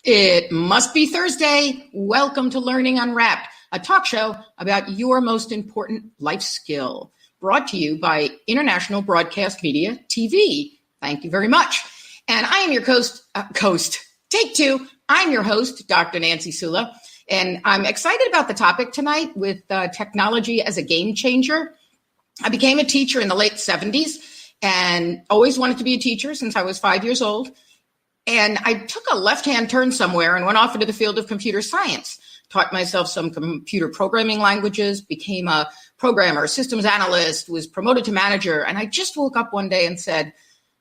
It must be Thursday. Welcome to Learning Unwrapped, a talk show about your most important life skill, brought to you by International Broadcast Media TV. Thank you very much. And I am your take two. I'm your host, Dr. Nancy Sulla, and I'm excited about the topic tonight with technology as a game changer. I became a teacher in the late 70s and always wanted to be a teacher since I was 5 years old. And I took a left-hand turn somewhere and went off into the field of computer science, taught myself some computer programming languages, became a programmer, systems analyst, was promoted to manager. And I just woke up one day and said,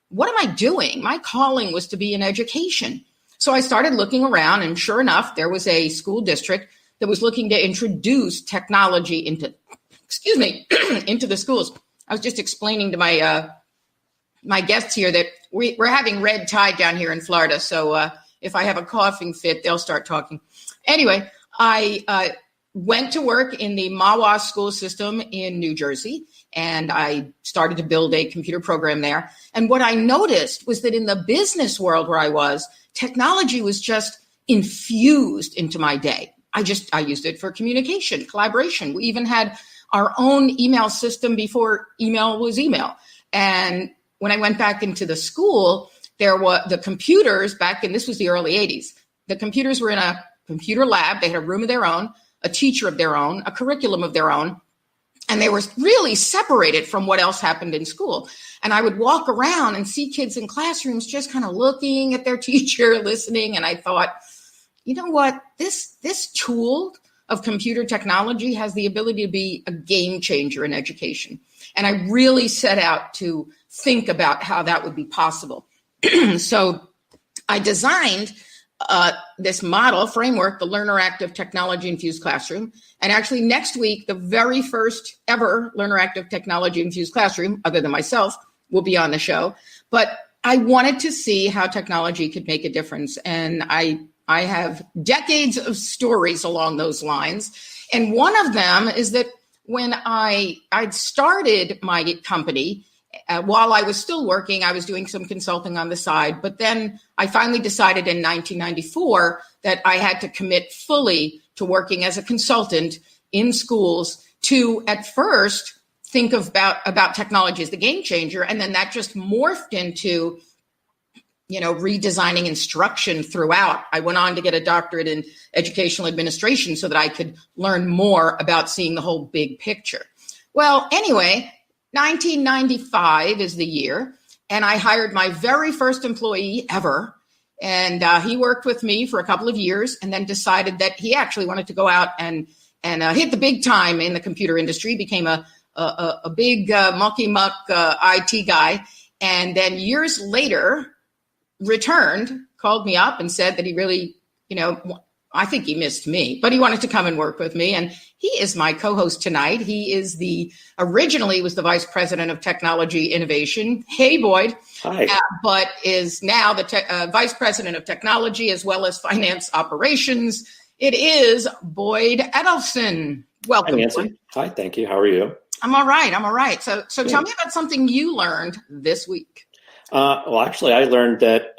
what am I doing? My calling was to be in education. So I started looking around, and sure enough, there was a school district that was looking to introduce technology into the schools. I was just explaining to my guests here that we're having red tide down here in Florida. So if I have a coughing fit, they'll start talking. Anyway, I went to work in the Mawa school system in New Jersey, and I started to build a computer program there. And what I noticed was that in the business world where I was, technology was just infused into my day. I used it for communication, collaboration. We even had our own email system before email was email. And when I went back into the school, there were the computers back in, this was the early 80s. The computers were in a computer lab. They had a room of their own, a teacher of their own, a curriculum of their own. And they were really separated from what else happened in school. And I would walk around and see kids in classrooms just kind of looking at their teacher, listening. And I thought, you know what, this tool of computer technology has the ability to be a game changer in education. And I really set out to think about how that would be possible. So I designed this model framework, the Learner Active Technology Infused Classroom. And actually next week, the very first ever Learner Active Technology Infused Classroom, other than myself, will be on the show. But I wanted to see how technology could make a difference. And I have decades of stories along those lines. And one of them is that when I'd started my company, while I was still working, I was doing some consulting on the side. But then I finally decided in 1994 that I had to commit fully to working as a consultant in schools to, at first, think about technology as the game changer. And then that just morphed into redesigning instruction throughout. I went on to get a doctorate in educational administration so that I could learn more about seeing the whole big picture. Well, anyway, 1995 is the year, and I hired my very first employee ever. And he worked with me for a couple of years and then decided that he actually wanted to go out and hit the big time in the computer industry, became a big mucky-muck IT guy. And then years later, returned, called me up and said that he really, I think he missed me, but he wanted to come and work with me. And he is my co-host tonight. He is originally was the Vice President of Technology Innovation. Hey, Boyd. Hi. But is now the Vice President of Technology as well as Finance Operations. It is Boyd Edelson. Welcome. Hi, Nancy. Boyd. Hi, thank you. How are you? I'm all right. So tell me about something you learned this week. Well, actually, I learned that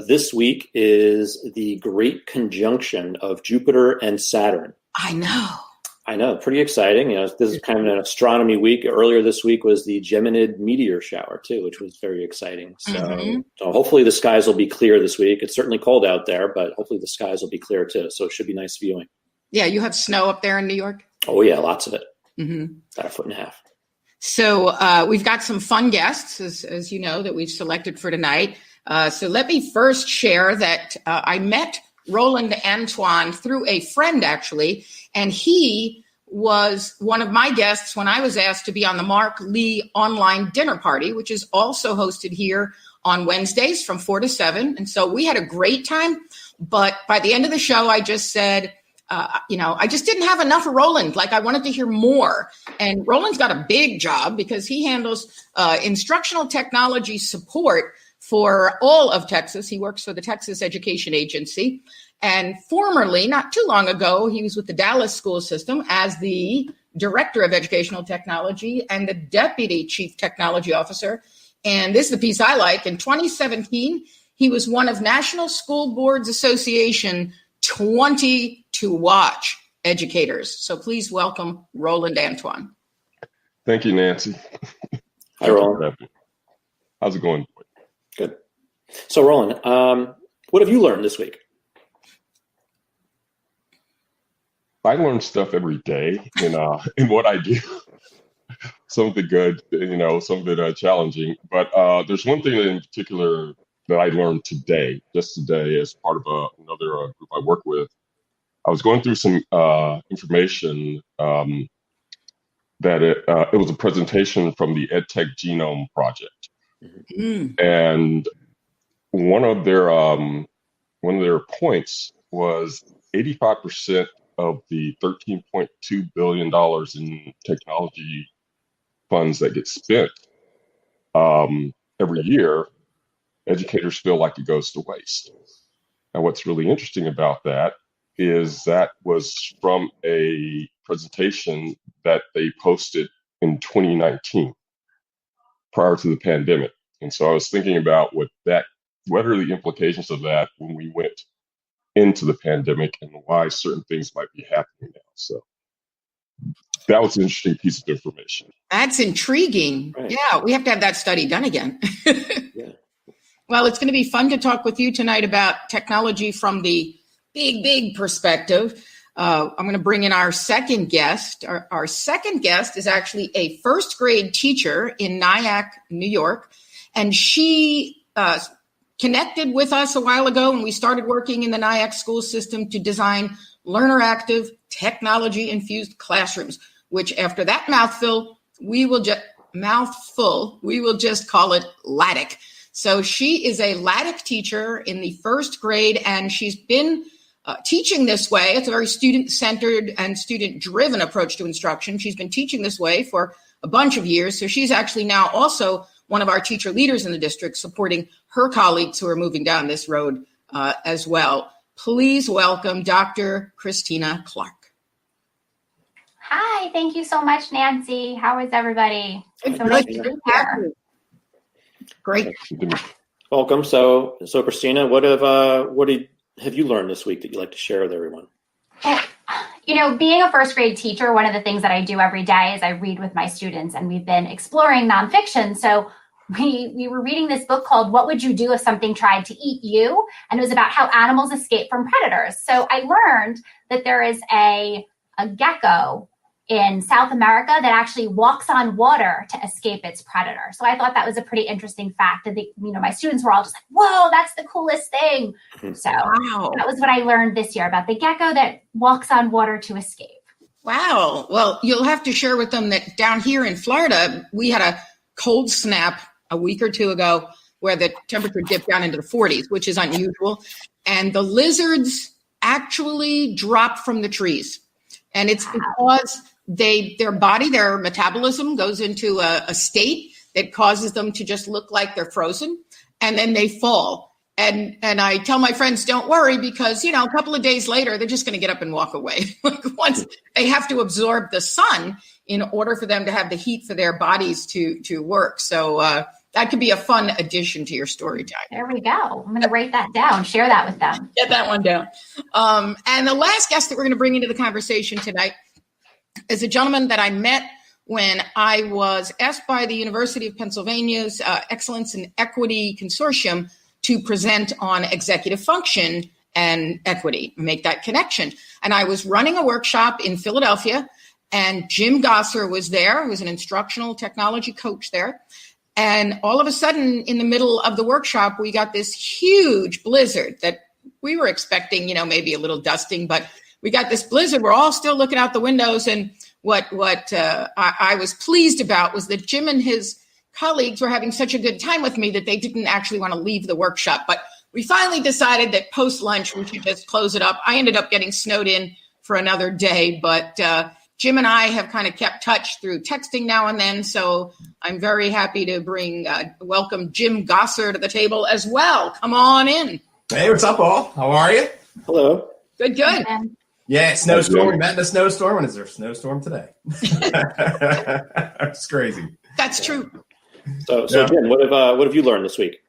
this week is the great conjunction of Jupiter and Saturn. I know. Pretty exciting. This is kind of an astronomy week. Earlier this week was the Geminid meteor shower, too, which was very exciting. So hopefully the skies will be clear this week. It's certainly cold out there, but hopefully the skies will be clear, too. So it should be nice viewing. Yeah, you have snow up there in New York? Oh, yeah, lots of it. Mm-hmm. About 1.5 feet. So we've got some fun guests, as you know, that we've selected for tonight. So let me first share that I met Roland Antoine through a friend, actually, and he was one of my guests when I was asked to be on the Mark Lee online dinner party, which is also hosted here on Wednesdays from 4 to 7. And so we had a great time. But by the end of the show, I just said, I just didn't have enough of Roland. Like, I wanted to hear more. And Roland's got a big job because he handles instructional technology support for all of Texas. He works for the Texas Education Agency. And formerly, not too long ago, he was with the Dallas school system as the Director of Educational Technology and the Deputy Chief Technology Officer. And this is the piece I like. In 2017, He was one of National School Boards Association 20 to watch educators. So please welcome Roland Antoine. Thank you, Nancy. Hi, Roland. How's it going? Good. So, Roland, what have you learned this week? I learn stuff every day in what I do. Some of it good, some of it challenging. But there's one thing in particular that I learned just today, as part of another group I work with. I was going through some information that it was a presentation from the EdTech Genome Project, and one of their points was 85% of the $13.2 billion in technology funds that get spent every year, educators feel like it goes to waste. And what's really interesting about that is that was from a presentation that they posted in 2019, prior to the pandemic. And so I was thinking about what are the implications of that when we went into the pandemic and why certain things might be happening now. So that was an interesting piece of information. That's intriguing. Right. Yeah, we have to have that study done again. Yeah. Well, it's going to be fun to talk with you tonight about technology from the big perspective. I'm going to bring in our second guest. Our second guest is actually a first grade teacher in Nyack, New York. And she connected with us a while ago when we started working in the Nyack school system to design learner-active, technology-infused classrooms, which after that mouthful, we will just call it LATIC. So she is a LATIC teacher in the first grade, and she's been teaching this way. It's a very student-centered and student-driven approach to instruction. She's been teaching this way for a bunch of years. So she's actually now also one of our teacher leaders in the district, supporting her colleagues who are moving down this road as well. Please welcome Dr. Christina Clark. Hi, thank you so much, Nancy. How is everybody? So nice to be here. Great. Welcome. So Christina, what have you learned this week that you'd like to share with everyone? Well, being a first grade teacher, one of the things that I do every day is I read with my students, and we've been exploring nonfiction. So we were reading this book called What Would You Do If Something Tried to Eat You? And it was about how animals escape from predators. So I learned that there is a gecko in South America that actually walks on water to escape its predator. So I thought that was a pretty interesting fact. And my students were all just like, whoa, that's the coolest thing. So That was what I learned this year about the gecko that walks on water to escape. Wow. Well, you'll have to share with them that down here in Florida, we had a cold snap a week or two ago where the temperature dipped down into the 40s, which is unusual. And the lizards actually drop from the trees. And it's because their metabolism goes into a state that causes them to just look like they're frozen, and then they fall. And I tell my friends, don't worry, because, a couple of days later, they're just going to get up and walk away. Once they have to absorb the sun in order for them to have the heat for their bodies to work. So that could be a fun addition to your story time. There we go. I'm going to write that down, share that with them. Get that one down. And the last guest that we're going to bring into the conversation tonight is a gentleman that I met when I was asked by the University of Pennsylvania's Excellence in Equity Consortium to present on executive function and equity, make that connection. And I was running a workshop in Philadelphia, and Jim Gosser was there, who was an instructional technology coach there. And all of a sudden, in the middle of the workshop, we got this huge blizzard that we were expecting, maybe a little dusting, but we got this blizzard. We're all still looking out the windows. And what I was pleased about was that Jim and his colleagues were having such a good time with me that they didn't actually want to leave the workshop. But we finally decided that post-lunch, we should just close it up. I ended up getting snowed in for another day, but Jim and I have kind of kept touch through texting now and then. So I'm very happy to welcome Jim Gosser to the table as well. Come on in. Hey, what's up, all? How are you? Hello. Good. Yeah, snowstorm. We met in a snowstorm, and is there a snowstorm today? It's crazy. That's true. So Jim, what have you learned this week?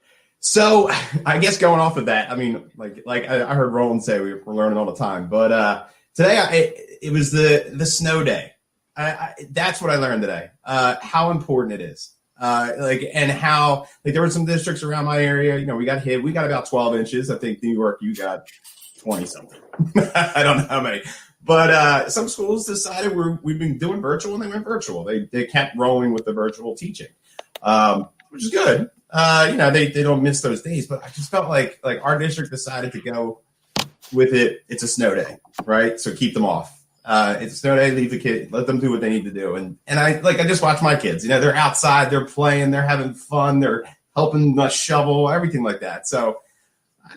So I guess going off of that, I mean, like I heard Roland say we're learning all the time, but today it was the snow day. That's what I learned today. How important it is. And how there were some districts around my area. We got hit. We got about 12 inches. I think New York, you got 20 something. I don't know how many. But some schools decided we've been doing virtual, and they went virtual. They kept rolling with the virtual teaching, which is good. They don't miss those days. But I just felt like our district decided to go with it. It's a snow day, right? So keep them off. It's a snow day. Leave the kid. Let them do what they need to do. And I just watch my kids. They're outside. They're playing. They're having fun. They're helping us shovel, everything like that. So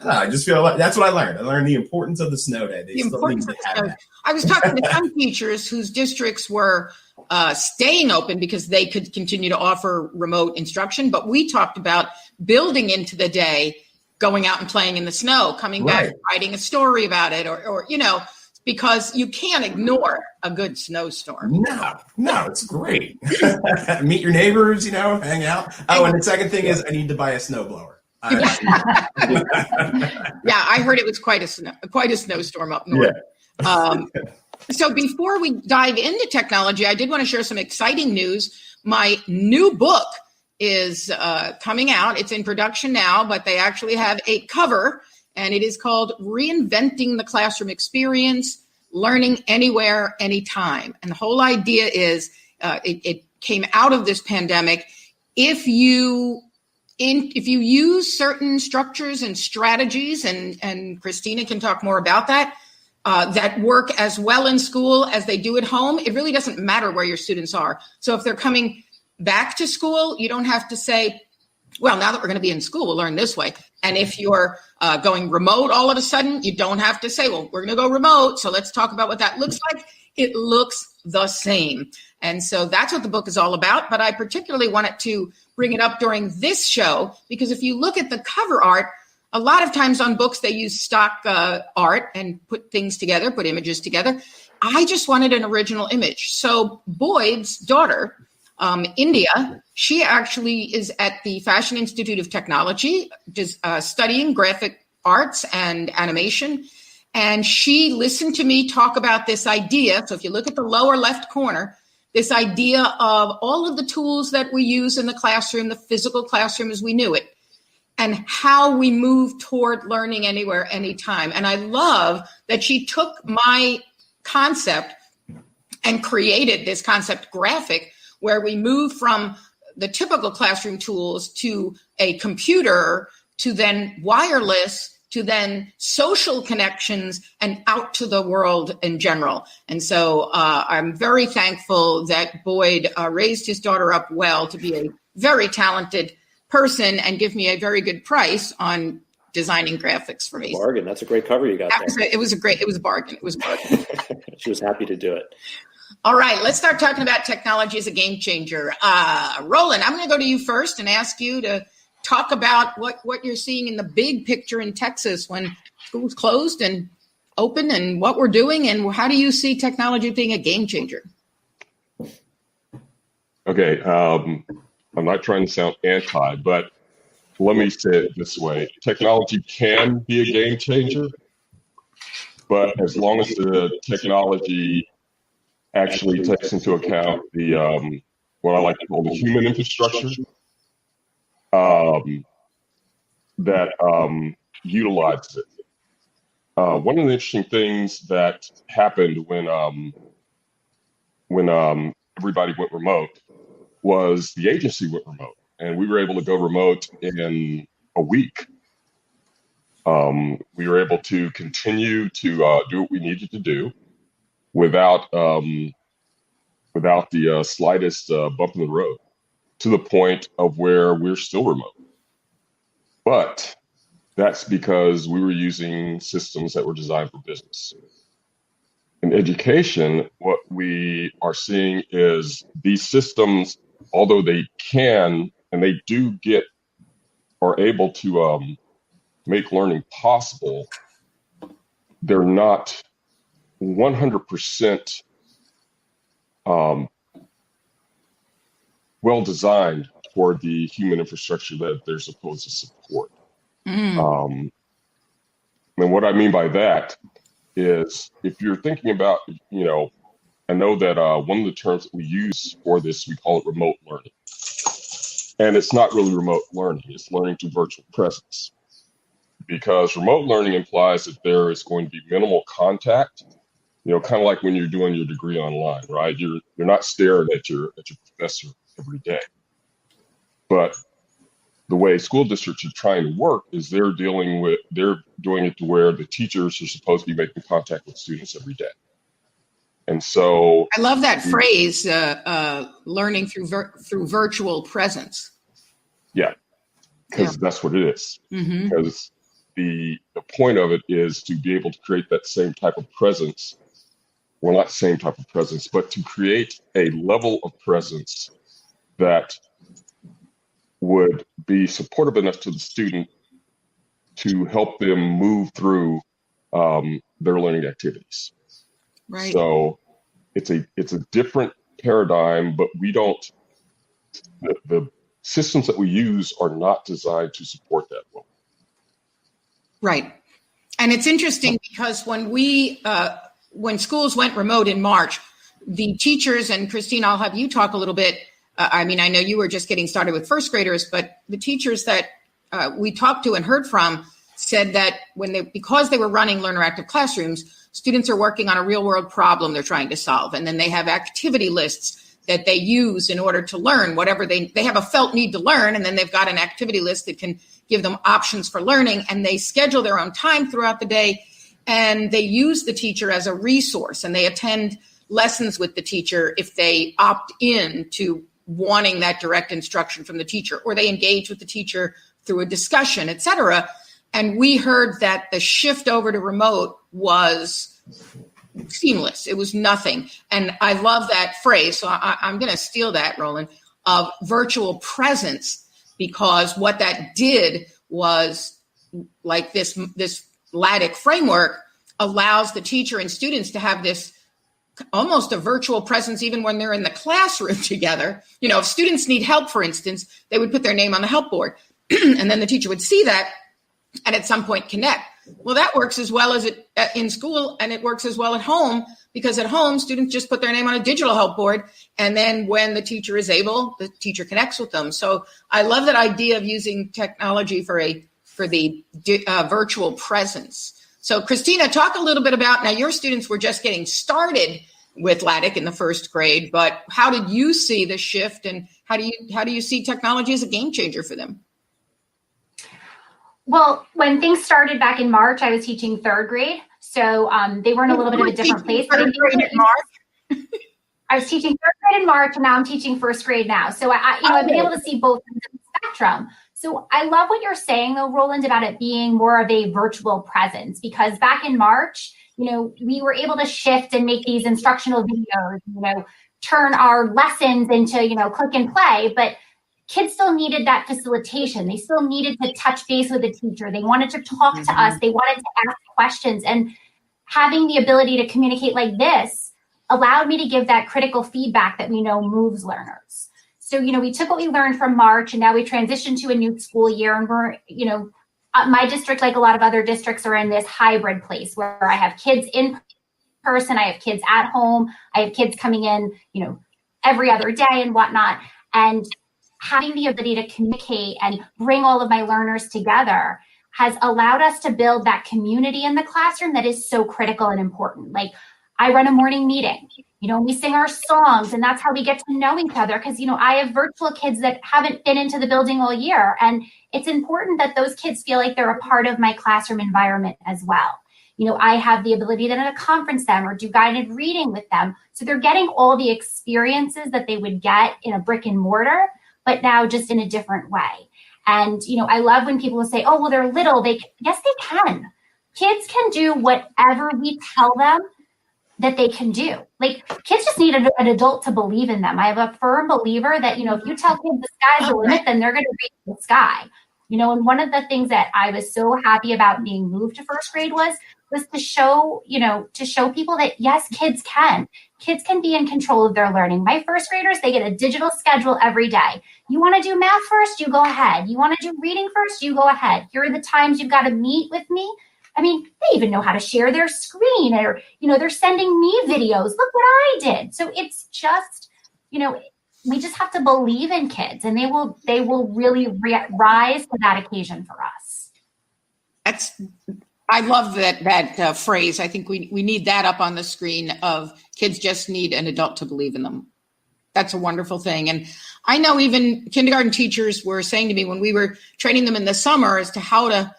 I just feel like that's what I learned. I learned the importance of the snow day. The importance of the snow day. I was talking to some teachers whose districts were staying open because they could continue to offer remote instruction. But we talked about building into the day, going out and playing in the snow, coming back, writing a story about it, or because you can't ignore a good snowstorm. No, it's great. Meet your neighbors, hang out. Oh, and the second thing is I need to buy a snowblower. Yeah, I heard it was quite a snowstorm up north. Yeah. So before we dive into technology, I did want to share some exciting news. My new book is coming out. It's in production now, but they actually have a cover, and it is called Reinventing the Classroom Experience, Learning Anywhere, Anytime. And the whole idea is it came out of this pandemic. If you use certain structures and strategies, and Christina can talk more about that, that work as well in school as they do at home, it really doesn't matter where your students are. So if they're coming back to school, you don't have to say, well, now that we're going to be in school, we'll learn this way. And if you're going remote all of a sudden, you don't have to say, well, we're going to go remote, so let's talk about what that looks like. It looks the same. And so that's what the book is all about. But I particularly wanted to bring it up during this show, because if you look at the cover art, a lot of times on books, they use stock art and put things together, put images together. I just wanted an original image. So Boyd's daughter, India, she actually is at the Fashion Institute of Technology, just studying graphic arts and animation. And she listened to me talk about this idea. So if you look at the lower left corner, this idea of all of the tools that we use in the classroom, the physical classroom as we knew it, and how we move toward learning anywhere, anytime. And I love that she took my concept and created this concept graphic where we move from the typical classroom tools to a computer, to then wireless, to then social connections, and out to the world in general. And so I'm very thankful that Boyd raised his daughter up well to be a very talented person and give me a very good price on designing graphics for me. Bargain. That's a great cover you got there. It was a bargain. It was a bargain. She was happy to do it. All right, let's start talking about technology as a game changer. Roland, I'm going to go to you first and ask you to talk about what you're seeing in the big picture in Texas when schools closed and open, and what we're doing, and how do you see technology being a game changer? Okay, I'm not trying to sound anti, but let me say it this way. Technology can be a game changer, but as long as the technology actually takes into account the what I like to call the human infrastructure that utilizes it. One of the interesting things that happened when everybody went remote was the agency went remote, and we were able to go remote in a week. We were able to continue to do what we needed to do without the slightest bump in the road, to the point of where we're still remote. But that's because we were using systems that were designed for business. In education, what we are seeing is these systems, although they can and they do are able to make learning possible, they're not 100% well designed for the human infrastructure that they're supposed to support. And what I mean by that is, if you're thinking about, I know that one of the terms that we use for this, we call it remote learning. And it's not really remote learning, it's learning through virtual presence. Because remote learning implies that there is going to be minimal contact, kind of like when you're doing your degree online, right? You're not staring at your professor every day. But the way school districts are trying to work is they're doing it to where the teachers are supposed to be making contact with students every day. And so I love that phrase, learning through virtual presence. Yeah, because that's what it is. Because the point of it is to be able to create that same type of presence. Well, not same type of presence, but to create a level of presence that would be supportive enough to the student to help them move through their learning activities. Right. So it's a different paradigm, but we don't. The systems that we use are not designed to support that well. Right. And it's interesting because when schools went remote in March, the teachers, and Christine, I'll have you talk a little bit. I know you were just getting started with first graders, but the teachers that we talked to and heard from said that because they were running learner active classrooms, students are working on a real world problem they're trying to solve. And then they have activity lists that they use in order to learn whatever they have a felt need to learn. And then they've got an activity list that can give them options for learning, and they schedule their own time throughout the day. And they use the teacher as a resource, and they attend lessons with the teacher if they opt in to wanting that direct instruction from the teacher, or they engage with the teacher through a discussion, et cetera. And we heard that the shift over to remote was seamless. It was nothing. And I love that phrase. So I'm going to steal that, Roland, of virtual presence, because what that did was, like this LADIC framework allows the teacher and students to have this almost a virtual presence even when they're in the classroom together. If students need help, for instance, they would put their name on the help board and then the teacher would see that and at some point connect. Well, that works as well as it in school, and it works as well at home, because at home students just put their name on a digital help board, and then when the teacher is able, the teacher connects with them. So I love that idea of using technology for the virtual presence. So Christina, talk a little bit about, now your students were just getting started with LADIC in the first grade, but how did you see the shift, and how do you see technology as a game changer for them? Well, when things started back in March, I was teaching third grade. So they were in a little bit of a different place. Third grade in March? I was teaching third grade in March, and now I'm teaching first grade now. So I've been able to see both ends of the spectrum. So I love what you're saying, though, Roland, about it being more of a virtual presence, because back in March, we were able to shift and make these instructional videos, turn our lessons into, click and play, but kids still needed that facilitation. They still needed to touch base with the teacher. They wanted to talk to us. They wanted to ask questions. And having the ability to communicate like this allowed me to give that critical feedback that we know moves learners. So, we took what we learned from March, and now we transitioned to a new school year. And we're, my district, like a lot of other districts, are in this hybrid place where I have kids in person, I have kids at home, I have kids coming in, every other day and whatnot. And having the ability to communicate and bring all of my learners together has allowed us to build that community in the classroom that is so critical and important. Like, I run a morning meeting, we sing our songs, and that's how we get to know each other. Because, I have virtual kids that haven't been into the building all year. And it's important that those kids feel like they're a part of my classroom environment as well. I have the ability then to conference them or do guided reading with them. So they're getting all the experiences that they would get in a brick and mortar, but now just in a different way. And, I love when people will say, oh, well, they're little. Yes, they can. Kids can do whatever we tell them that they can do. Like, kids just need an adult to believe in them. I have a firm believer that, if you tell kids the sky's the limit, then they're going to reach the sky. And one of the things that I was so happy about being moved to first grade was was to show people that yes, kids can be in control of their learning. My first graders, they get a digital schedule every day. You want to do math first, you go ahead. You want to do reading first, you go ahead. Here are the times you've got to meet with me. I mean, they even know how to share their screen, or, they're sending me videos. Look what I did. So it's just, we just have to believe in kids, and they will really rise to that occasion for us. I love that phrase. I think we need that up on the screen of kids just need an adult to believe in them. That's a wonderful thing. And I know even kindergarten teachers were saying to me when we were training them in the summer as to how to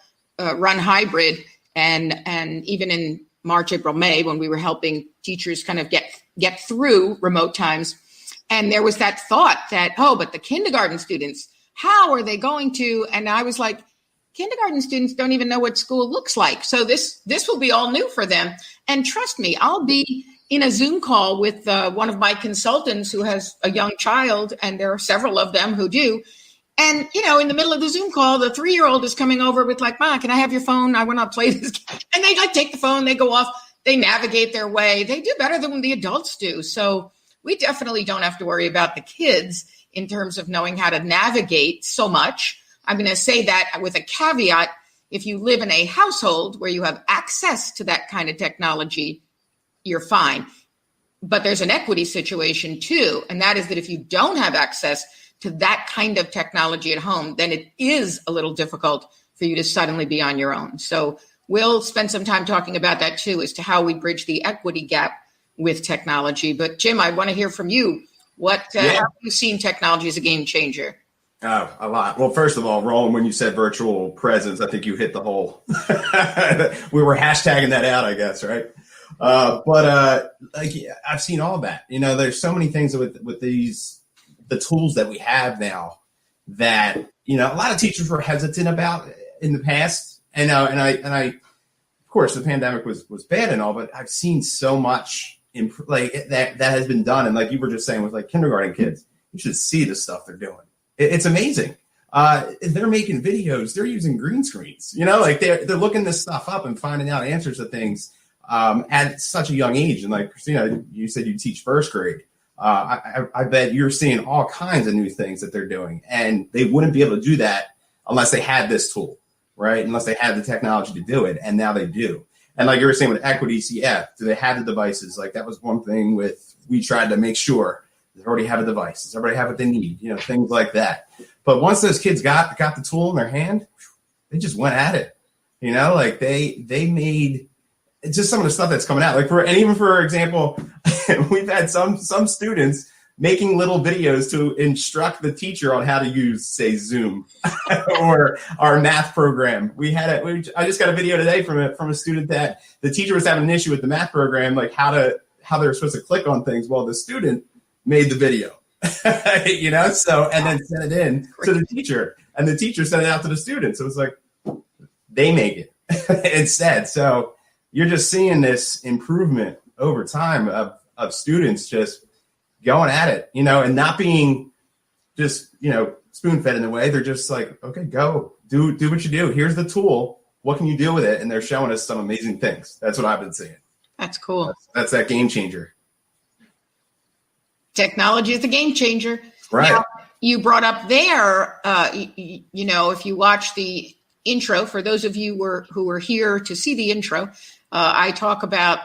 run hybrid, and even in March, April, May, when we were helping teachers kind of get through remote times. And there was that thought that, but the kindergarten students, how are they going to? And I was like, kindergarten students don't even know what school looks like. So this will be all new for them. And trust me, I'll be in a Zoom call with one of my consultants who has a young child, and there are several of them who do. And, in the middle of the Zoom call, the 3-year-old is coming over with like, Ma, can I have your phone? I want to play this. And they take the phone, they go off, they navigate their way. They do better than the adults do. So we definitely don't have to worry about the kids in terms of knowing how to navigate so much. I'm going to say that with a caveat. If you live in a household where you have access to that kind of technology, you're fine. But there's an equity situation too. And that is that if you don't have access to that kind of technology at home, then it is a little difficult for you to suddenly be on your own. So we'll spend some time talking about that too, as to how we bridge the equity gap with technology. But Jim, I want to hear from you. How have you seen technology as a game changer? Oh, a lot. Well, first of all, Roland, when you said virtual presence, I think you hit the hole. We were hashtagging that out, I guess, right? But I've seen all that. There's so many things with the tools that we have now that a lot of teachers were hesitant about in the past. And I, of course, the pandemic was bad and all, but I've seen so much that has been done. And like you were just saying with like kindergarten kids, you should see the stuff they're doing. It's amazing. They're making videos. They're using green screens. They're looking this stuff up and finding out answers to things at such a young age. And like Christina, you said you teach first grade. I bet you're seeing all kinds of new things that they're doing, and they wouldn't be able to do that unless they had this tool, right? Unless they had the technology to do it, and now they do. And like you were saying with equity, do they have the devices? Like that was one thing we tried to make sure they already have a device. Does everybody have what they need? Things like that. But once those kids got the tool in their hand, they just went at it. They made just some of the stuff that's coming out. Even for example, we've had some students making little videos to instruct the teacher on how to use, say, Zoom or our math program. I just got a video today from a student that the teacher was having an issue with the math program, like how they're supposed to click on things. Well, the student made the video, so, and then sent it in to the teacher, and the teacher sent it out to the students. So it was like, they make it instead. So you're just seeing this improvement over time of students just going at it, and not being just, spoon-fed in a way. They're just like, okay, go do what you do. Here's the tool. What can you do with it? And they're showing us some amazing things. That's what I've been seeing. That's cool. That's that game changer. Technology is the game changer. Right. Now, you brought up there, if you watch the intro, for those of you who were here to see the intro, I talk about,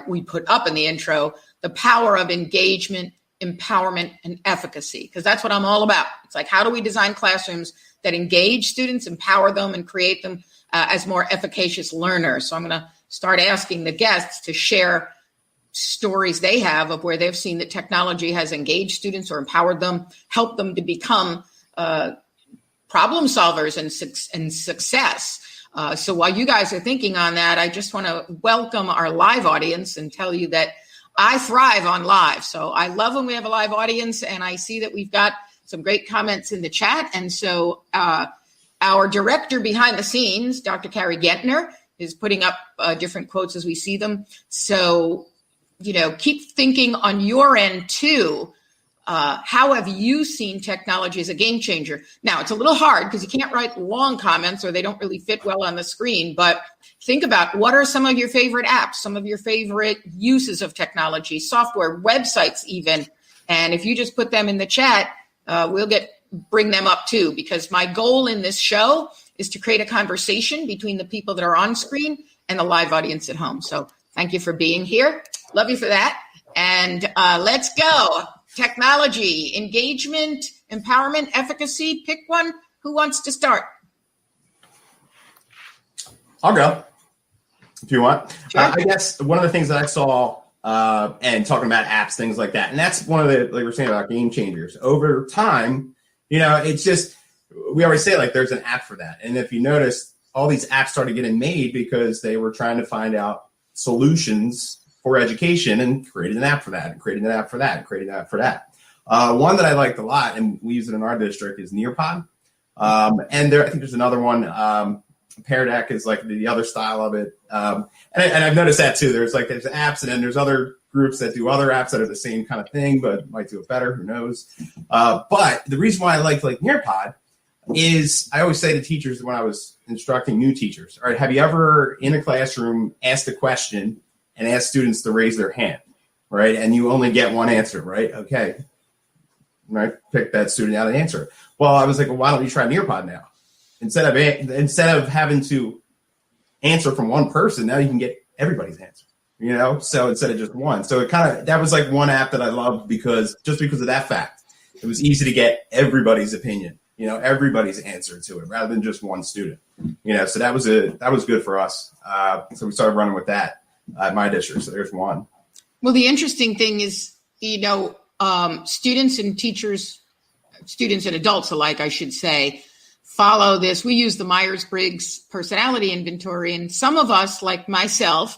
we put up in the intro, the power of engagement, empowerment, and efficacy, because that's what I'm all about. It's like, how do we design classrooms that engage students, empower them, and create them as more efficacious learners? So I'm going to start asking the guests to share stories they have of where they've seen that technology has engaged students or empowered them, helped them to become problem solvers and success. So while you guys are thinking on that, I just want to welcome our live audience and tell you that I thrive on live. So I love when we have a live audience, and I see that we've got some great comments in the chat. And so our director behind the scenes, Dr. Carrie Gentner, is putting up different quotes as we see them. So, keep thinking on your end too How have you seen technology as a game changer? Now, it's a little hard because you can't write long comments or they don't really fit well on the screen, but think about what are some of your favorite apps, some of your favorite uses of technology, software, websites even. And if you just put them in the chat, we'll bring them up too, because my goal in this show is to create a conversation between the people that are on screen and the live audience at home. So thank you for being here. Love you for that. And let's go. Technology, engagement, empowerment, efficacy. Pick one. Who wants to start? I'll go if you want. Sure. I guess one of the things that I saw and talking about apps, things like that, and that's one of the, like we're saying about game changers. Over time, it's just, we always say like there's an app for that. And if you notice, all these apps started getting made because they were trying to find out solutions for education and created an app for that and created an app for that and created an app for that. One that I liked a lot, and we use it in our district, is Nearpod. And I think there's another one. Pear Deck is like the other style of it. And I've noticed that too. There's apps, and then there's other groups that do other apps that are the same kind of thing, but might do it better. Who knows? But the reason why I like Nearpod is I always say to teachers when I was instructing new teachers, all right, have you ever in a classroom asked a question and asked students to raise their hand, right? And you only get one answer, right? Okay. Right. Pick that student out and answer it. Well, I was like, well, why don't you try Nearpod now? Instead of having to answer from one person, now you can get everybody's answer, so instead of just one. So that was like one app that I loved because of that fact, it was easy to get everybody's opinion, everybody's answer to it rather than just one student, so that was good for us. So we started running with that at my district. So there's one. Well, the interesting thing is, students and teachers, students and adults alike, I should say, follow this. We use the Myers-Briggs personality inventory, and some of us, like myself,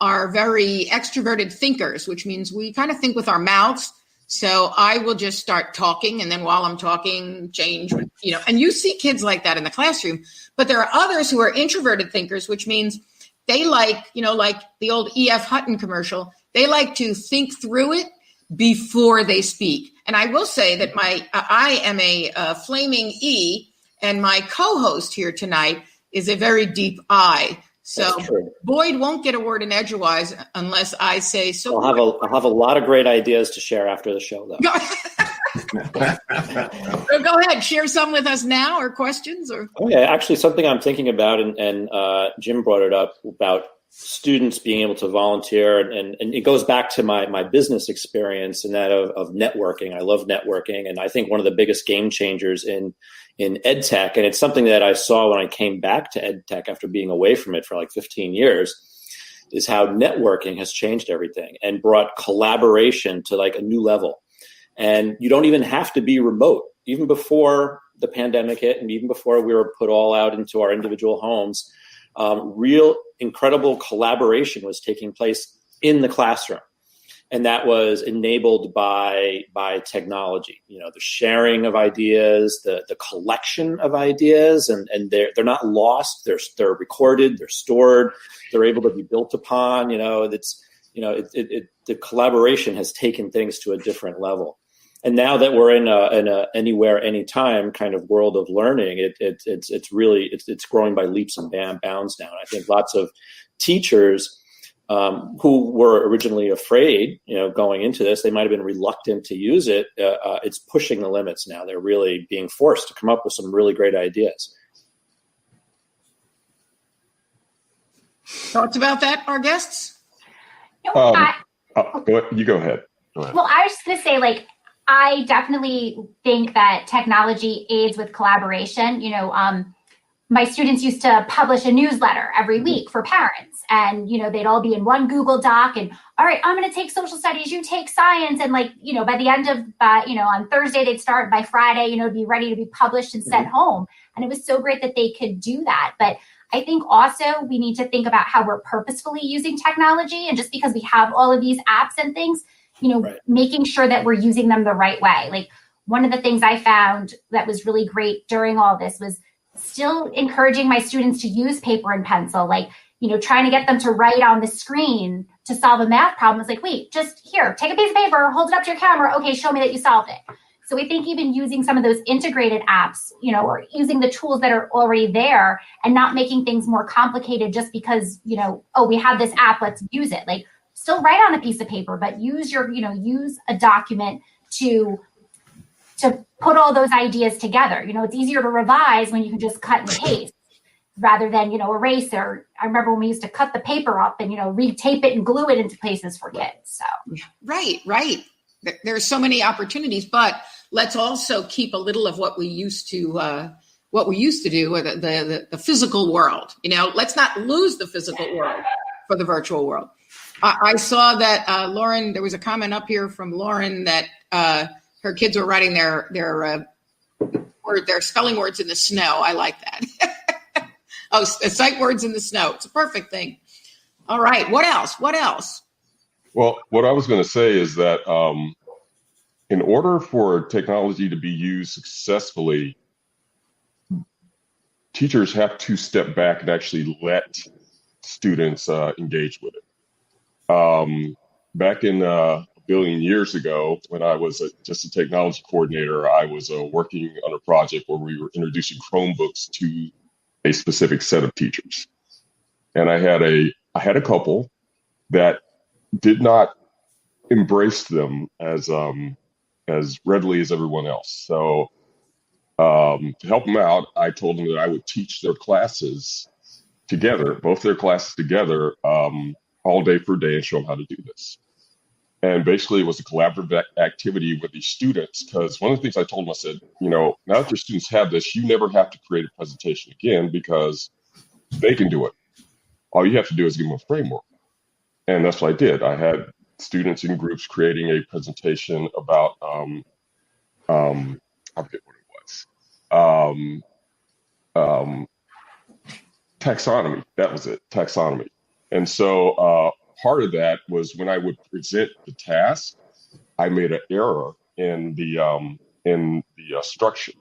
are very extroverted thinkers, which means we kind of think with our mouths. So I will just start talking, and then while I'm talking, change, and you see kids like that in the classroom. But there are others who are introverted thinkers, which means they like the old E.F. Hutton commercial, they like to think through it before they speak. And I will say that I am a flaming E, and my co-host here tonight is a very deep I. So Boyd won't get a word in edgewise unless I say so. I'll have a lot of great ideas to share after the show, though. So go ahead, share some with us now, or questions, or. Okay, actually, something I'm thinking about, and Jim brought it up about students being able to volunteer, and it goes back to my business experience and that of networking. I love networking, and I think one of the biggest game changers in ed tech, and it's something that I saw when I came back to ed tech after being away from it for like 15 years, is how networking has changed everything and brought collaboration to like a new level. And you don't even have to be remote. Even before the pandemic hit, and even before we were put all out into our individual homes, real incredible collaboration was taking place in the classroom. And that was enabled by technology, the sharing of ideas, the collection of ideas, and they're not lost. They're recorded, they're stored, they're able to be built upon. The collaboration has taken things to a different level. And now that we're in a anywhere, anytime kind of world of learning, it's growing by leaps and bounds now. And I think lots of teachers who were originally afraid, going into this, they might have been reluctant to use it. It's pushing the limits now. They're really being forced to come up with some really great ideas. Thoughts about that, our guests? You go ahead. Well, I was just going to say, I definitely think that technology aids with collaboration. My students used to publish a newsletter every week for parents, and, they'd all be in one Google Doc, and all right, I'm going to take social studies, you take science. And by the end of, on Thursday, they'd start, by Friday, it'd be ready to be published and sent home. And it was so great that they could do that. But I think also we need to think about how we're purposefully using technology. And just because we have all of these apps and things, right, making sure that we're using them the right way. One of the things I found that was really great during all this was still encouraging my students to use paper and pencil, trying to get them to write on the screen, to solve a math problem. It's like, wait, just here, take a piece of paper, hold it up to your camera. Okay, show me that you solved it. So we think even using some of those integrated apps, or using the tools that are already there and not making things more complicated just because, we have this app, let's use it. Like, still write on a piece of paper, but use use a document to put all those ideas together. It's easier to revise when you can just cut and paste rather than, erase. Or I remember when we used to cut the paper up and, retape it and glue it into places for kids. So Right. There's so many opportunities, but let's also keep a little of what we used to do with the physical world. Let's not lose the physical world for the virtual world. I saw that Lauren. There was a comment up here from Lauren that her kids were writing their spelling words in the snow. I like that. Sight words in the snow. It's a perfect thing. All right. What else? Well, what I was going to say is that in order for technology to be used successfully, teachers have to step back and actually let students engage with it. Back in a billion years ago, when I was just a technology coordinator, I was working on a project where we were introducing Chromebooks to a specific set of teachers. And I had a couple that did not embrace them as readily as everyone else. So to help them out, I told them that I would teach their classes together, both their classes together, all day for a day, and show them how to do this. And basically, it was a collaborative activity with these students, because one of the things I told them, I said, now that your students have this, you never have to create a presentation again, because they can do it. All you have to do is give them a framework. And that's what I did. I had students in groups creating a presentation about, I forget what it was, taxonomy. That was it, taxonomy. And so part of that was when I would present the task, I made an error in the structure,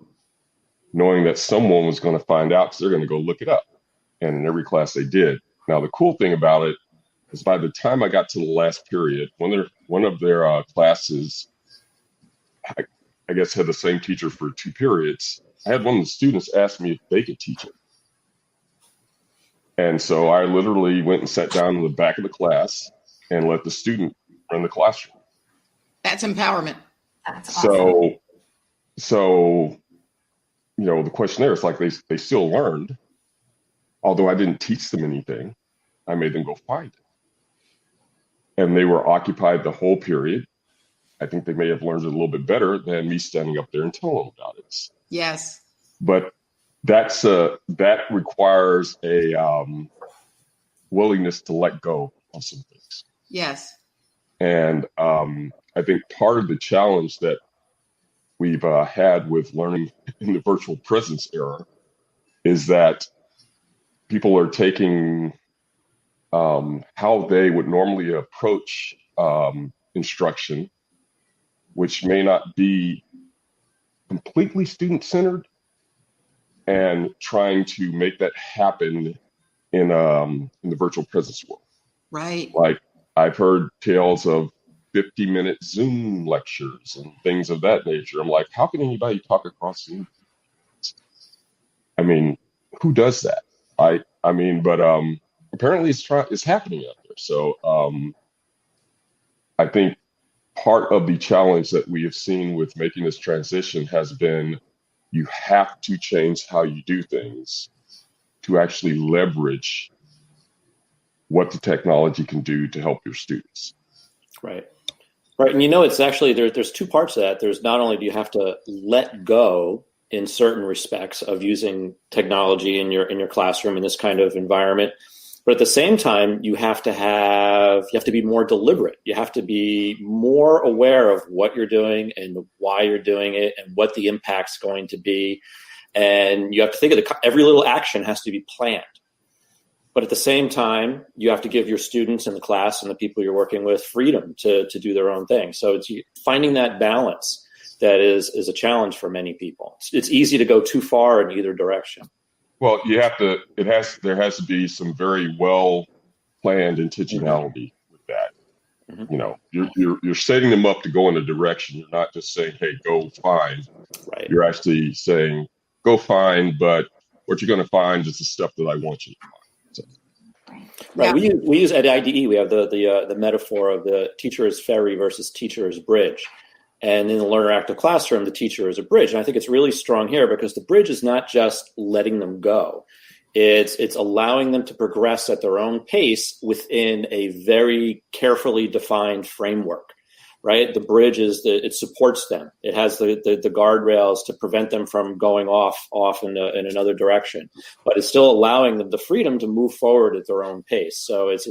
knowing that someone was going to find out because they're going to go look it up. And in every class they did. Now, the cool thing about it is by the time I got to the last period, one of their classes, I guess, had the same teacher for 2 periods. I had one of the students ask me if they could teach it. And so I literally went and sat down in the back of the class and let the student run the classroom. That's empowerment. That's awesome. So the question there is like they still learned, although I didn't teach them anything. I made them go find it. And they were occupied the whole period. I think they may have learned it a little bit better than me standing up there and telling them about it. Yes. But that requires a willingness to let go of some things. Yes. And I think part of the challenge that we've had with learning in the virtual presence era is that people are taking how they would normally approach instruction, which may not be completely student-centered, and trying to make that happen in the virtual presence world. Right. Like I've heard tales of 50-minute Zoom lectures and things of that nature. I'm like, how can anybody talk across Zoom? I mean, who does that? But apparently it's happening out there. So I think part of the challenge that we have seen with making this transition has been you have to change how you do things to actually leverage what the technology can do to help your students. Right. And it's actually, there's 2 parts of that. There's not only do you have to let go in certain respects of using technology in your classroom in this kind of environment, but at the same time, you have to be more deliberate. You have to be more aware of what you're doing and why you're doing it and what the impact's going to be. And you have to think of every little action has to be planned. But at the same time, you have to give your students in the class and the people you're working with freedom to do their own thing. So it's finding that balance that is a challenge for many people. It's easy to go too far in either direction. Well, there has to be some very well planned intentionality with that. You know, you're setting them up to go in a direction. You're not just saying, hey, go find. Right. You're actually saying, go find, but what you're going to find is the stuff that I want you to find. So. Right. Yeah. We use at IDE, we have the metaphor of the teacher as ferry versus teacher as bridge. And in the learner active classroom, the teacher is a bridge. And I think it's really strong here because the bridge is not just letting them go. It's allowing them to progress at their own pace within a very carefully defined framework, right? The bridge it supports them. It has the guardrails to prevent them from going off in another direction, but it's still allowing them the freedom to move forward at their own pace. So it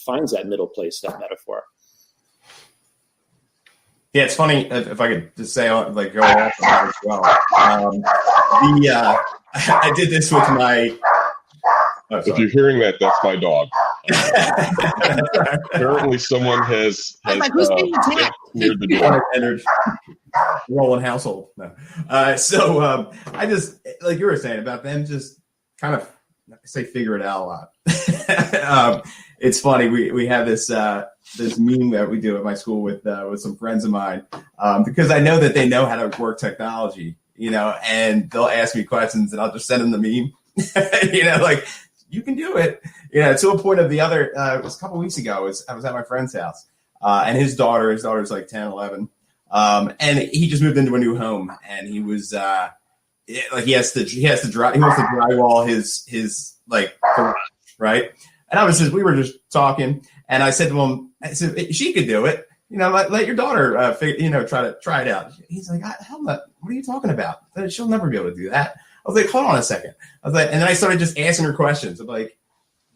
finds that middle place, that metaphor. Yeah, it's funny if I could just say, like, go off on that as well. I did this with my. If you're hearing that, that's my dog. Apparently, someone has near the door. Rolling household. No. So I just, like you were saying about them, just kind of figure it out a lot. It's funny. We have this meme that we do at my school with some friends of mine because I know that they know how to work technology, you know, and they'll ask me questions and I'll just send them the meme, you know, like. You can do it, you know, to a point of the other, it was a couple weeks ago, I was at my friend's house and his daughter's like 10, 11. And he just moved into a new home and he was like, he wants to drywall his like, right. And we were just talking and I said to him, she could do it, you know, let your daughter, try it out. He's like, hell no, what are you talking about? She'll never be able to do that. I was like, hold on a second. I was like, and then I started just asking her questions. I'm like,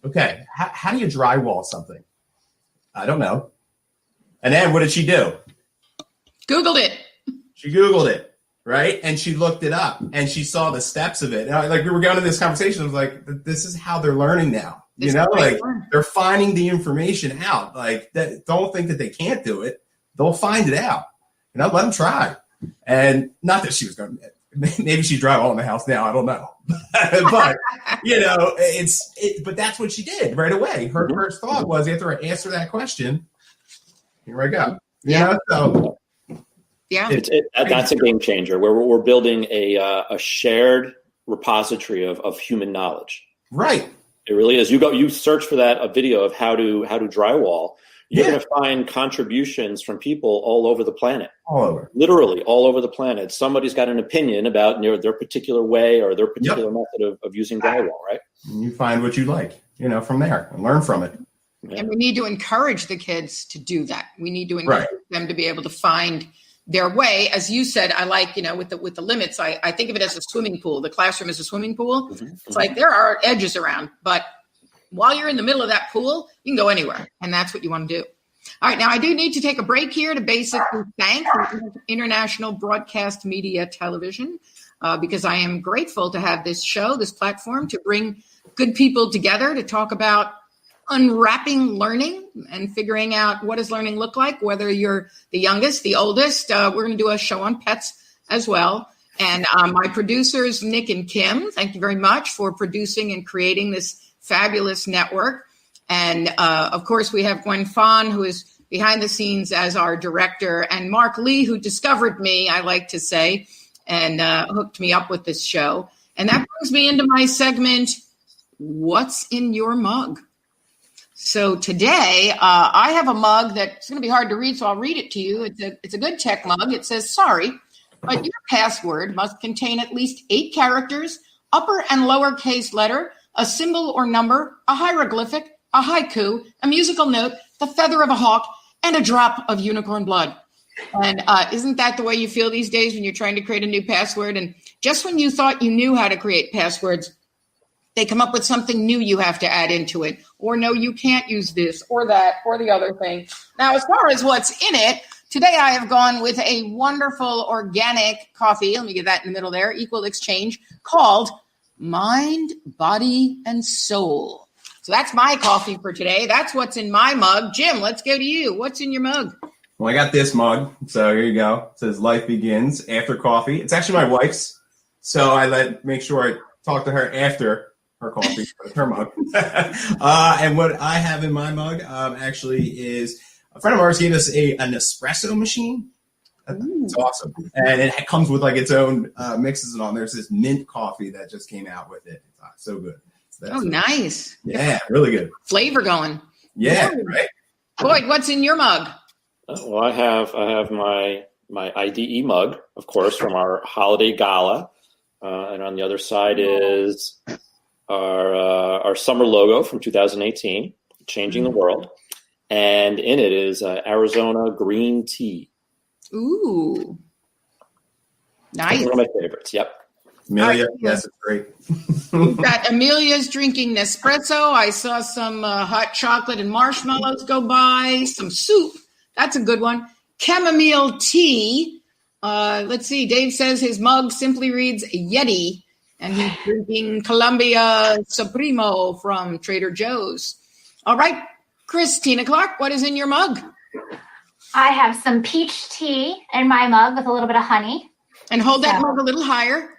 okay, how do you drywall something? I don't know. And then what did she do? Googled it. She Googled it, right? And she looked it up and she saw the steps of it. And we were going to this conversation. I was like, this is how they're learning now. You know, like they're finding the information out. Like, don't think that they can't do it. They'll find it out. You know, let them try. And not that she was going to. Maybe she drywall in the house now. I don't know, but you know, but that's what she did right away. Her first thought was after I asked her that question, here I go. Yeah. So yeah, that's a game changer. Where we're building a shared repository of human knowledge. Right. It really is. You search for a video of how to drywall. You're going to find contributions from people all over the planet. All over. Literally all over the planet. Somebody's got an opinion about their particular way or their particular method of using drywall, right? And you find what you like, you know, from there and learn from it. Yeah. And we need to encourage the kids to do that. We need to encourage them to be able to find their way. As you said, I like, you know, with the limits, I think of it as a swimming pool. The classroom is a swimming pool. Mm-hmm. It's like there are edges around, but while you're in the middle of that pool, you can go anywhere. And that's what you want to do. All right. Now, I do need to take a break here to basically thank International Broadcast Media Television because I am grateful to have this show, this platform, to bring good people together to talk about unwrapping learning and figuring out what does learning look like, whether you're the youngest, the oldest. We're going to do a show on pets as well. And my producers, Nick and Kim, thank you very much for producing and creating this fabulous network. And of course, we have Gwen Fawn, who is behind the scenes as our director, and Mark Lee, who discovered me, I like to say, and hooked me up with this show. And that brings me into my segment, What's in Your Mug? So today, I have a mug that's going to be hard to read, so I'll read it to you. It's a good tech mug. It says, sorry, but your password must contain at least 8 characters, upper and lowercase letter, a symbol or number, a hieroglyphic, a haiku, a musical note, the feather of a hawk, and a drop of unicorn blood. And isn't that the way you feel these days when you're trying to create a new password? And just when you thought you knew how to create passwords, they come up with something new you have to add into it. Or no, you can't use this or that or the other thing. Now, as far as what's in it, today I have gone with a wonderful organic coffee. Let me get that in the middle there. Equal exchange called Mind, Body, and Soul. So that's my coffee for today. That's what's in my mug. Jim, let's go to you. What's in your mug? Well, I got this mug. So here you go. It says life begins after coffee. It's actually my wife's. So I make sure I talk to her after her coffee, her mug. And what I have in my mug actually is a friend of ours gave us an espresso machine. It's awesome. And it comes with like its own mixes and all. There's this mint coffee that just came out with it. It's so good. So nice. Yeah, really good. Flavor going. Yeah, right. Boyd, what's in your mug? Well, I have my IDE mug, of course, from our holiday gala. And on the other side is our summer logo from 2018, Changing the World. And in it is Arizona green tea. Ooh. Nice. One of my favorites. Yep. Amelia, yes, it's great. We've got Amelia's drinking Nespresso. I saw some hot chocolate and marshmallows go by. Some soup. That's a good one. Chamomile tea. Let's see. Dave says his mug simply reads Yeti, and he's drinking Columbia Supremo from Trader Joe's. All right, Christina Clark, what is in your mug? I have some peach tea in my mug with a little bit of honey. And hold that mug a little higher.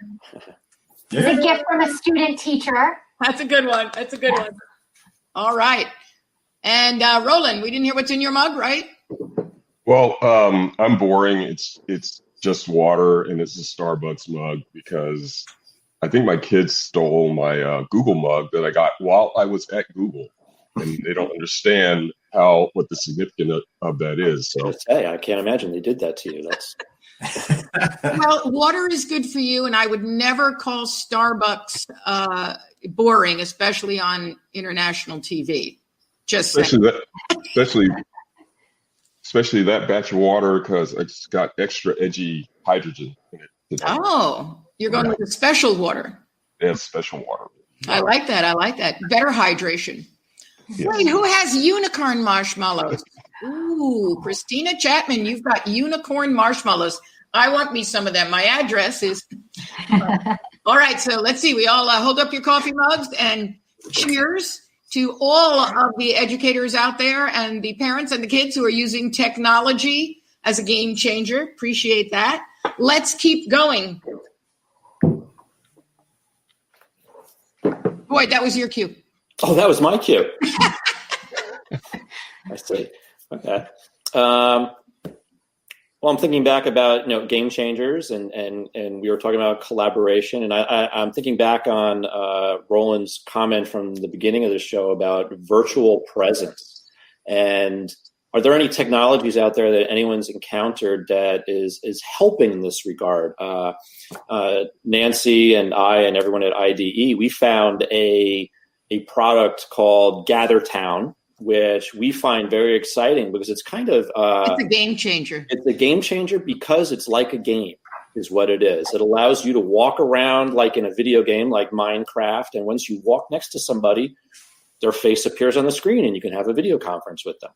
It's a gift from a student teacher. That's a good one. That's a good one. All right. And Roland, we didn't hear what's in your mug, right? Well, I'm boring. It's just water, and it's a Starbucks mug because I think my kids stole my Google mug that I got while I was at Google, and they don't understand what the significance of that is. So I can't imagine they did that to you. That's well, water is good for you, and I would never call Starbucks boring, especially on international TV. Just especially that batch of water because it's got extra edgy hydrogen in it. Oh, you're going with the special water. Yeah, special water. I like that. Better hydration. Yes. Wait, who has unicorn marshmallows? Ooh, Christina Chapman, you've got unicorn marshmallows. I want me some of them. My address is. All right, so let's see. We all hold up your coffee mugs and cheers to all of the educators out there and the parents and the kids who are using technology as a game changer. Appreciate that. Let's keep going. Boy, that was your cue. Oh, that was my cue. I see. Okay. Well, I'm thinking back about game changers, and we were talking about collaboration, and I'm thinking back on Roland's comment from the beginning of the show about virtual presence. And are there any technologies out there that anyone's encountered that is helping in this regard? Nancy and I and everyone at IDE, we found a product called GatherTown, which we find very exciting because it's kind of it's a game changer. It's a game changer because it's like a game is what it is. It allows you to walk around like in a video game like Minecraft, and once you walk next to somebody, their face appears on the screen and you can have a video conference with them.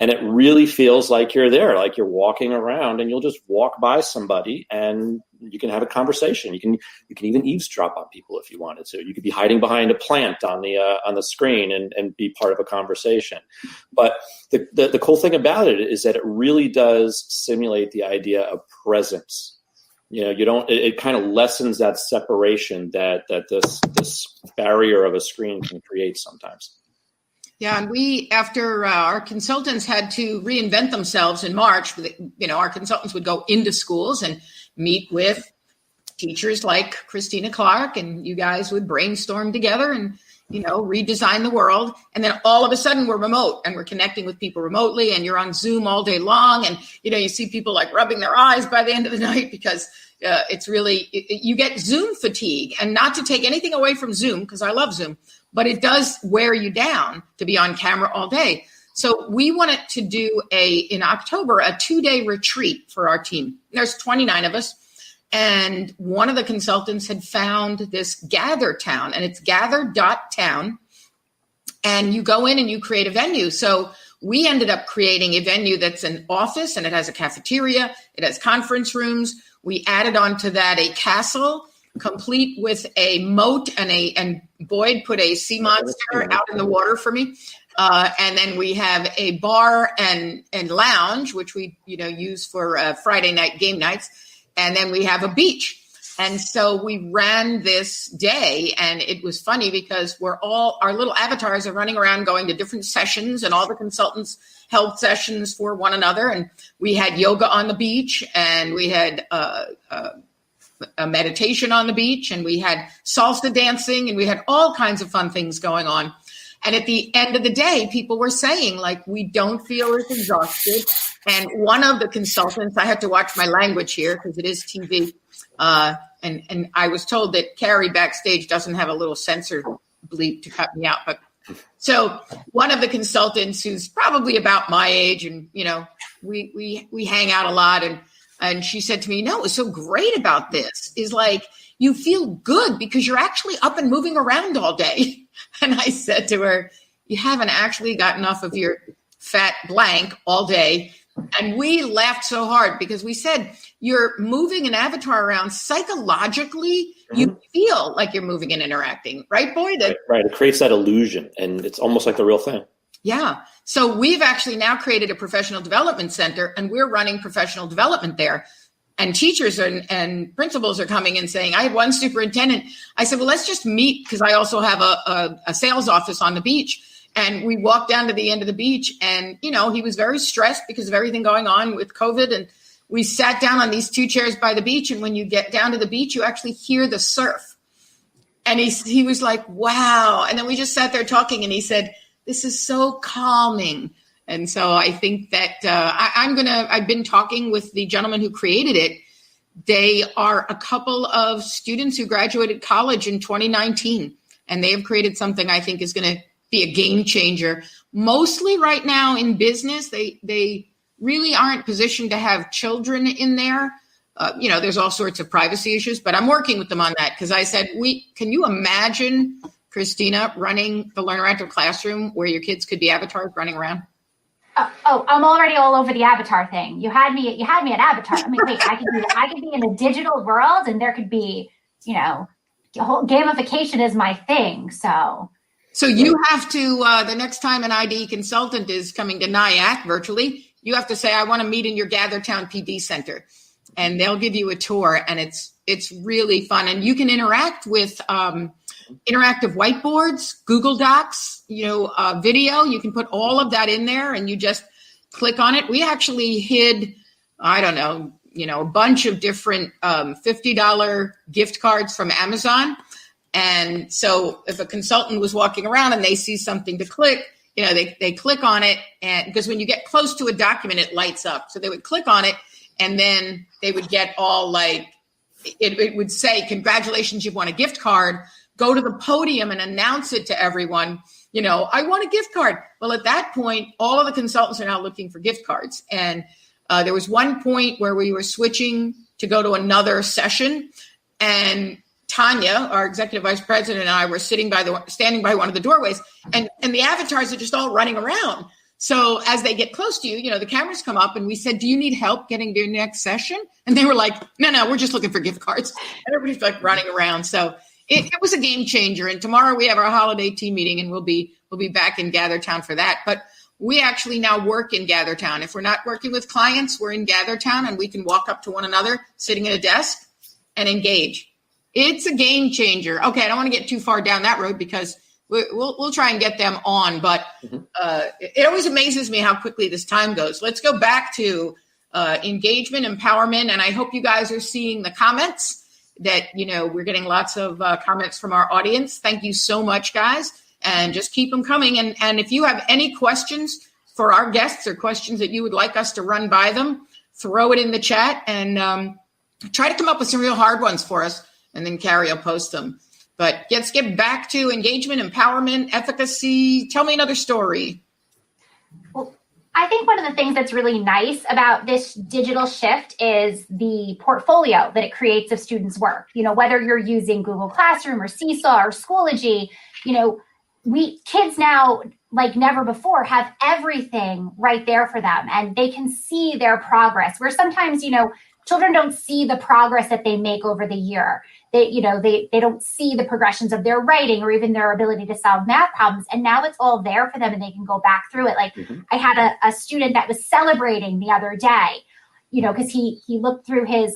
And it really feels like you're there, like you're walking around, and you'll just walk by somebody and you can have a conversation. You can even eavesdrop on people if you wanted to. You could be hiding behind a plant on the screen and be part of a conversation. But the cool thing about it is that it really does simulate the idea of presence. It kind of lessens that separation that this barrier of a screen can create sometimes. Yeah, and we, after our consultants had to reinvent themselves in March, our consultants would go into schools and meet with teachers like Christina Clark, and you guys would brainstorm together and, redesign the world. And then all of a sudden we're remote and we're connecting with people remotely, and you're on Zoom all day long. And, you see people like rubbing their eyes by the end of the night because it's really, you get Zoom fatigue. And not to take anything away from Zoom, because I love Zoom, but it does wear you down to be on camera all day. So we wanted to do in October, a 2-day retreat for our team. There's 29 of us. And one of the consultants had found this GatherTown, and it's gather.town. And you go in and you create a venue. So we ended up creating a venue that's an office, and it has a cafeteria. It has conference rooms. We added onto that a castle, complete with a moat, and Boyd put a sea monster out in the water for me. And then we have a bar and lounge, which we use for Friday night game nights. And then we have a beach. And so we ran this day, and it was funny because our little avatars are running around going to different sessions, and all the consultants held sessions for one another. And we had yoga on the beach, and we had a meditation on the beach, and we had salsa dancing, and we had all kinds of fun things going on. And at the end of the day, people were saying, like, we don't feel as exhausted. And one of the consultants, I had to watch my language here because it is TV. And I was told that Carrie backstage doesn't have a little censor bleep to cut me out. But so one of the consultants, who's probably about my age, and, you know, we hang out a lot. And she said to me, no, what's so great about this is, like, you feel good because you're actually up and moving around all day. And I said to her, you haven't actually got enough of your fat blank all day. And we laughed so hard because we said, you're moving an avatar around psychologically. You feel like you're moving and interacting, right, Boyd? Right. It creates that illusion, and it's almost like the real thing. Yeah. So we've actually now created a professional development center, and we're running professional development there. And teachers and principals are coming and saying, I had one superintendent. I said, well, let's just meet, because I also have a sales office on the beach. And we walked down to the end of the beach, and, you know, he was very stressed because of everything going on with COVID. And we sat down on these 2 chairs by the beach. And when you get down to the beach, you actually hear the surf. And he was like, wow. And then we just sat there talking, and he said, this is so calming. And so I think that I've been talking with the gentleman who created it. They are a couple of students who graduated college in 2019, and they have created something I think is going to be a game changer. Mostly right now in business, they really aren't positioned to have children in there. You know, there's all sorts of privacy issues, but I'm working with them on that, because I said, can you imagine, Christina, running the Learner Active Classroom where your kids could be avatars running around? Oh, I'm already all over the avatar thing. You had me at avatar. I mean, wait, I could be in a digital world, and there could be, you know, whole gamification is my thing. So you have to, the next time an ID consultant is coming to NIAC virtually, you have to say, I want to meet in your GatherTown PD Center, and they'll give you a tour, and it's really fun. And you can interact with interactive whiteboards, Google Docs, you know, video. You can put all of that in there, and you just click on it. We actually hid, I don't know, you know, a bunch of different $50 gift cards from Amazon. And so if a consultant was walking around and they see something to click, you know, they click on it, and because when you get close to a document, it lights up. So they would click on it, and then they would get all, like, it would say, congratulations, you've won a gift card. Go to the podium and announce it to everyone, you know, I want a gift card. Well, at that point, all of the consultants are now looking for gift cards. And there was one point where we were switching to go to another session, and Tanya, our executive vice president, and I were standing by one of the doorways, and the avatars are just all running around. So as they get close to you, you know, the cameras come up, and we said, do you need help getting to your next session? And they were like, no, we're just looking for gift cards. And everybody's like running around. So it was a game changer. And tomorrow we have our holiday team meeting, and we'll be back in GatherTown for that. But we actually now work in GatherTown. If we're not working with clients, we're in GatherTown, and we can walk up to one another sitting at a desk and engage. It's a game changer. Okay, I don't want to get too far down that road, because we'll try and get them on. But it always amazes me how quickly this time goes. Let's go back to engagement, empowerment, and I hope you guys are seeing the comments. That, you know, we're getting lots of comments from our audience. Thank you so much, guys. And just keep them coming. And if you have any questions for our guests, or questions that you would like us to run by them, throw it in the chat, and try to come up with some real hard ones for us. And then Carrie will post them. But let's get back to engagement, empowerment, efficacy. Tell me another story. Well, I think one of the things that's really nice about this digital shift is the portfolio that it creates of students' work. You know, whether you're using Google Classroom or Seesaw or Schoology, you know, kids now, like never before, have everything right there for them, and they can see their progress. Where sometimes, you know, children don't see the progress that they make over the year. They don't see the progressions of their writing or even their ability to solve math problems. And now it's all there for them, and they can go back through it. Like I had a student that was celebrating the other day, you know, because he looked through his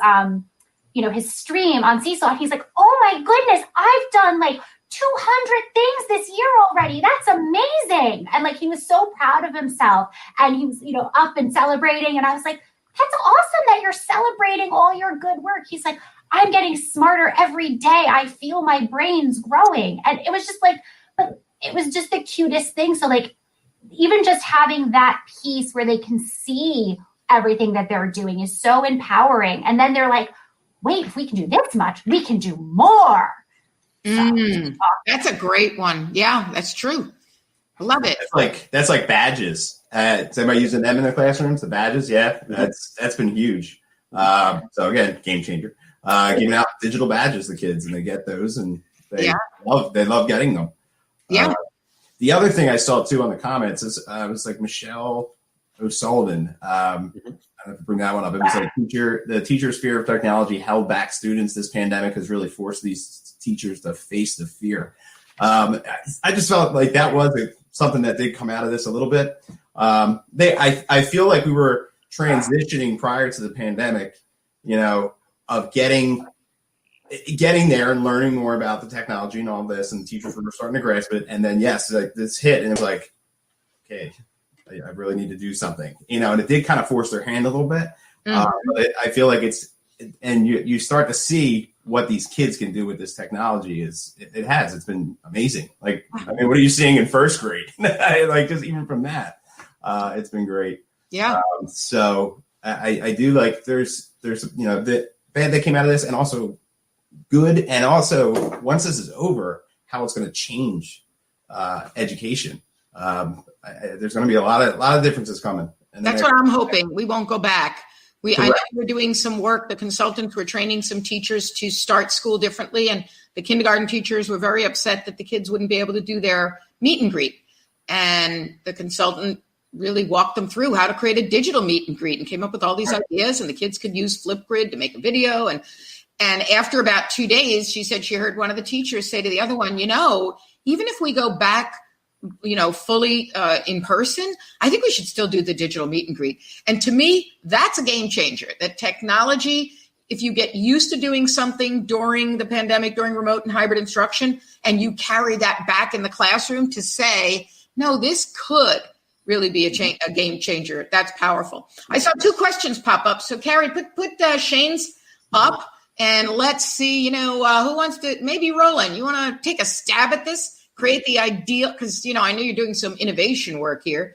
his stream on Cecil, and he's like, oh my goodness, I've done like 200 things this year already. That's amazing. And like, he was so proud of himself, and he was, up and celebrating. And I was like, that's awesome that you're celebrating all your good work. He's like, I'm getting smarter every day. I feel my brain's growing. And it was just like, but it was just the cutest thing. So like, even just having that piece where they can see everything that they're doing is so empowering. And then they're like, wait, if we can do this much, we can do more. That's a great one. Yeah, that's true. I love it. That's like badges. Is anybody using them in their classrooms? The badges? Yeah, that's been huge. So again, game changer. Giving out digital badges to kids, and they get those, and they love getting them. Yeah. The other thing I saw too on the comments is it was like Michelle O'Sullivan. I don't have to bring that one up. It was like the teacher's fear of technology held back students. This pandemic has really forced these teachers to face the fear. I just felt like that was something that did come out of this a little bit. I feel like we were transitioning prior to the pandemic, of getting there and learning more about the technology and all this, and teachers were starting to grasp it. And then, yes, like this hit, and it was like, okay, I really need to do something, and it did kind of force their hand a little bit. But I feel like and you start to see what these kids can do with this technology. It's been amazing. Like, I mean, what are you seeing in first grade? Like, just even from that, it's been great. Yeah. So I do like, there's the bad that came out of this, and also good. And also, once this is over, how it's going to change education. There's going to be a lot of differences coming. And that's what I'm hoping. We won't go back. I know we're doing some work. The consultants were training some teachers to start school differently, and the kindergarten teachers were very upset that the kids wouldn't be able to do their meet and greet. And the consultant really walked them through how to create a digital meet and greet, and came up with all these ideas, and the kids could use Flipgrid to make a video. And after about 2 days, she said she heard one of the teachers say to the other one, even if we go back, fully in person, I think we should still do the digital meet and greet. And to me, that's a game changer. That technology, if you get used to doing something during the pandemic, during remote and hybrid instruction, and you carry that back in the classroom to say, no, this could really be a game changer. That's powerful. I saw 2 questions pop up. So Carrie, put Shane's up, and let's see, who wants to, maybe Roland, you want to take a stab at this? Create the ideal, because, I know you're doing some innovation work here.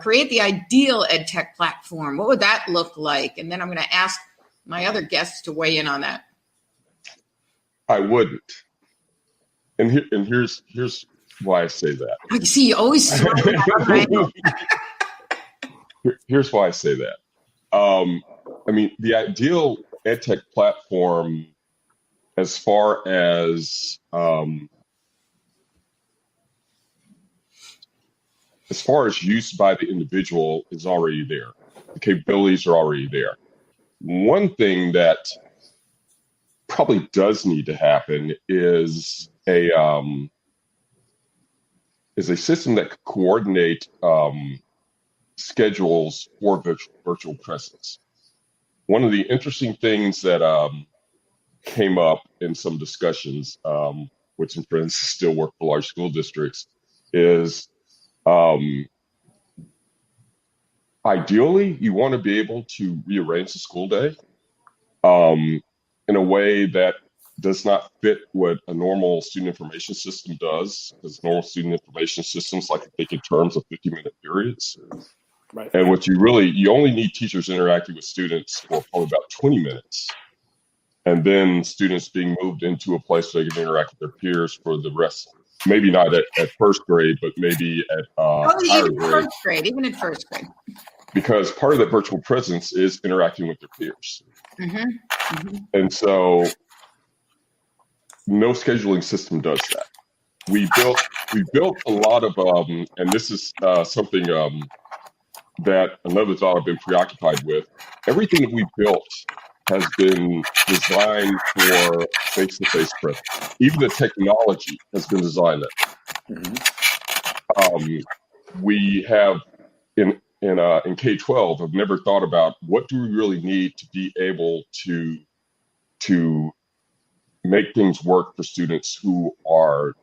Create the ideal ed tech platform. What would that look like? And then I'm going to ask my other guests to weigh in on that. I wouldn't. And here's why I say that. I see you always. Here's why I say that. The ideal ed tech platform, as far as use by the individual, is already there. The capabilities are already there. One thing that probably does need to happen is a system that could coordinate schedules for virtual presence. One of the interesting things that came up in some discussions, which in friends still work for large school districts, is ideally, you want to be able to rearrange the school day in a way that does not fit what a normal student information system does, because normal student information systems like to think in terms of 50-minute periods. Right. And what you only need teachers interacting with students for probably about 20 minutes. And then students being moved into a place where they can interact with their peers for the rest. Maybe not at first grade, but maybe at higher grade. Even in first grade. Because part of that virtual presence is interacting with their peers. And so no scheduling system does that. We built a lot of, and this is something that another thought I've been preoccupied with. Everything that we built has been designed for face-to-face presence. Even the technology has been designed that. We have in K-12 have never thought about what do we really need to be able to to make things work for students who are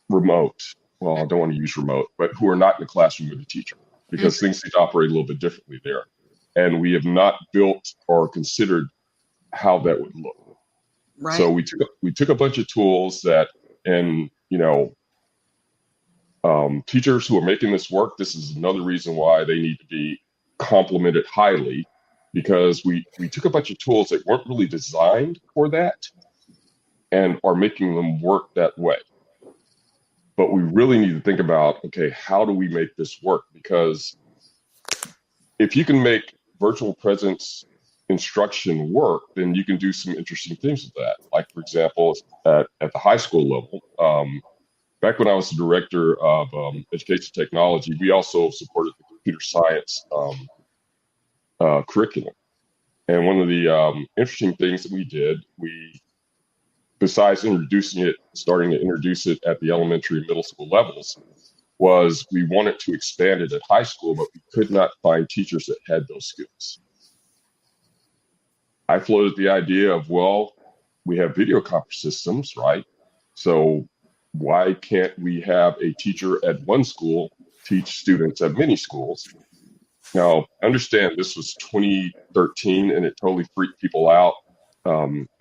remote. Well, I don't want to use remote, but who are not in the classroom with a teacher, because things need to operate a little bit differently there. And we have not built or considered how that would look. Right. So we took a bunch of tools that, and teachers who are making this work, this is another reason why they need to be complimented highly, because we took a bunch of tools that weren't really designed for that and are making them work that way. But we really need to think about, okay, how do we make this work? Because if you can make virtual presence instruction work, then you can do some interesting things with that. Like, for example, at the high school level, back when I was the director of education technology, we also supported the computer science curriculum. And one of the interesting things that we did, besides starting to introduce it at the elementary and middle school levels, was we wanted to expand it at high school, but we could not find teachers that had those skills. I floated the idea of, well, we have video conference systems, right? So why can't we have a teacher at one school teach students at many schools? Now, understand this was 2013 and it totally freaked people out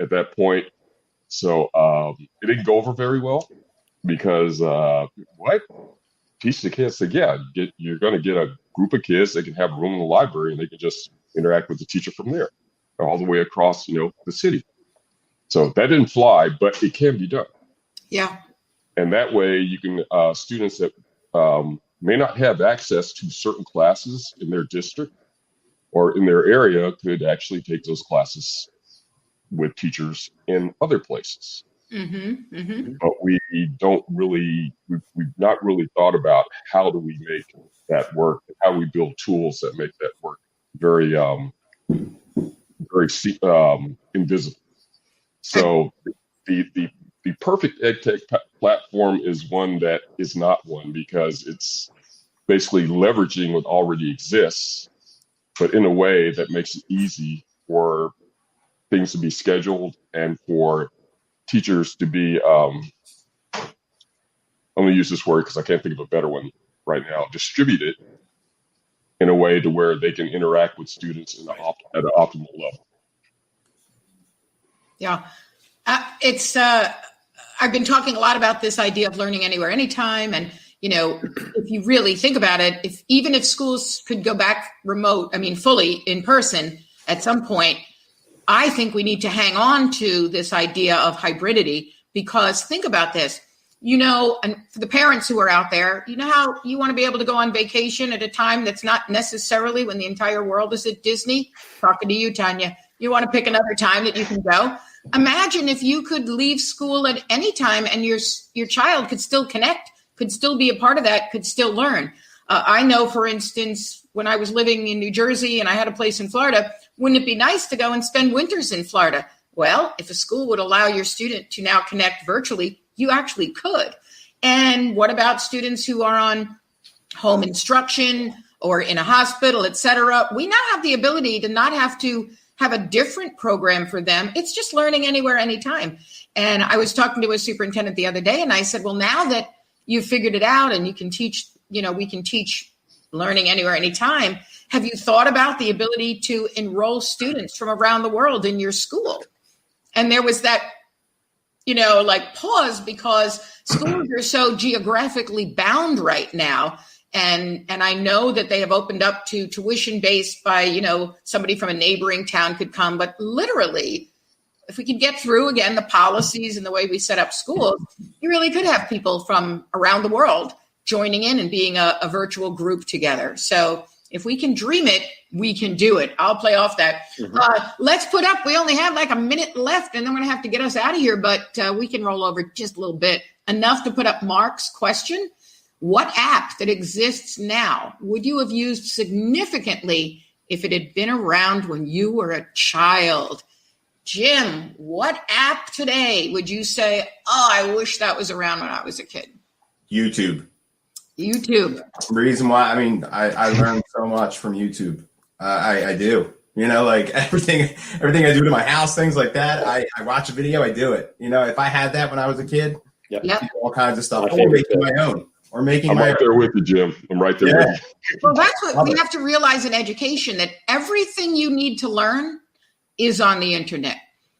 at that point. So it didn't go over very well because what? Teach the kids. Said, yeah, you're going to get a group of kids. They can have a room in the library and they can just interact with the teacher from there, all the way across, the city. So that didn't fly, but it can be done. Yeah. And that way you can, students that may not have access to certain classes in their district or in their area could actually take those classes with teachers in other places. Mm-hmm, mm-hmm. But we've not really thought about how do we make that work, and how we build tools that make that work very, very invisible. So the perfect EdTech platform is one that is not one, because it's basically leveraging what already exists, but in a way that makes it easy for things to be scheduled and for teachers to be, I'm going to use this word because I can't think of a better one right now, distributed in a way to where they can interact with students at an optimal level. Yeah. I've been talking a lot about this idea of learning anywhere, anytime. And, if you really think about it, even if schools could go back fully in person at some point, I think we need to hang on to this idea of hybridity, because think about this, and for the parents who are out there, how you want to be able to go on vacation at a time that's not necessarily when the entire world is at Disney. Talking to you, Tanya, you want to pick another time that you can go. Imagine if you could leave school at any time and your child could still connect, could still be a part of that, could still learn. I know, for instance, when I was living in New Jersey and I had a place in Florida, wouldn't it be nice to go and spend winters in Florida? Well, if a school would allow your student to now connect virtually, you actually could. And what about students who are on home instruction or in a hospital, et cetera? We now have the ability to not have to have a different program for them. It's just learning anywhere, anytime. And I was talking to a superintendent the other day and I said, well, now that you've figured it out and you can teach, we can teach learning anywhere, anytime. Have you thought about the ability to enroll students from around the world in your school? And there was that, pause, because schools are so geographically bound right now. And I know that they have opened up to tuition based by, somebody from a neighboring town could come. But literally, if we could get through, again, the policies and the way we set up schools, you really could have people from around the world joining in and being a virtual group together. So if we can dream it, we can do it. I'll play off that. Mm-hmm. Let's put up, we only have like a minute left and then we're going to have to get us out of here, but we can roll over just a little bit. Enough to put up Mark's question. What app that exists now would you have used significantly if it had been around when you were a child? Jim, what app today would you say, I wish that was around when I was a kid? YouTube. The reason why, I learned so much from YouTube. I do. You know, like everything I do to my house, things like that. I watch a video, I do it. You know, if I had that when I was a kid, all kinds of stuff. Or making my own. Or making I'm right there with you, Jim. I'm right there with you. Well, that's what we have to realize in education, that everything you need to learn is on the internet.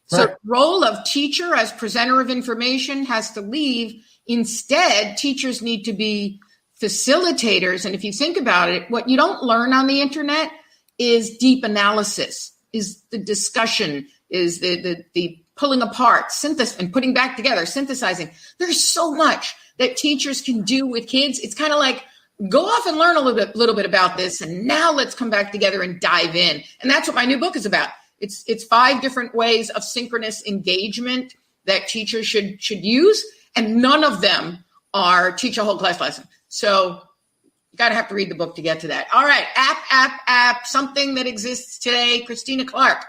So the role of teacher as presenter of information has to leave. Instead, teachers need to be facilitators. And if you think about it, what you don't learn on the internet is deep analysis, is the discussion, is the pulling apart, synthesis, and putting back together, synthesizing. There's so much that teachers can do with kids. It's kind of like, go off and learn a little bit about this, and now let's come back together and dive in. And that's what my new book is about. It's 5 different ways of synchronous engagement that teachers should use, and none of them are teach a whole class lesson. So you got to have to read the book to get to that. All right, app, something that exists today. Christina Clark,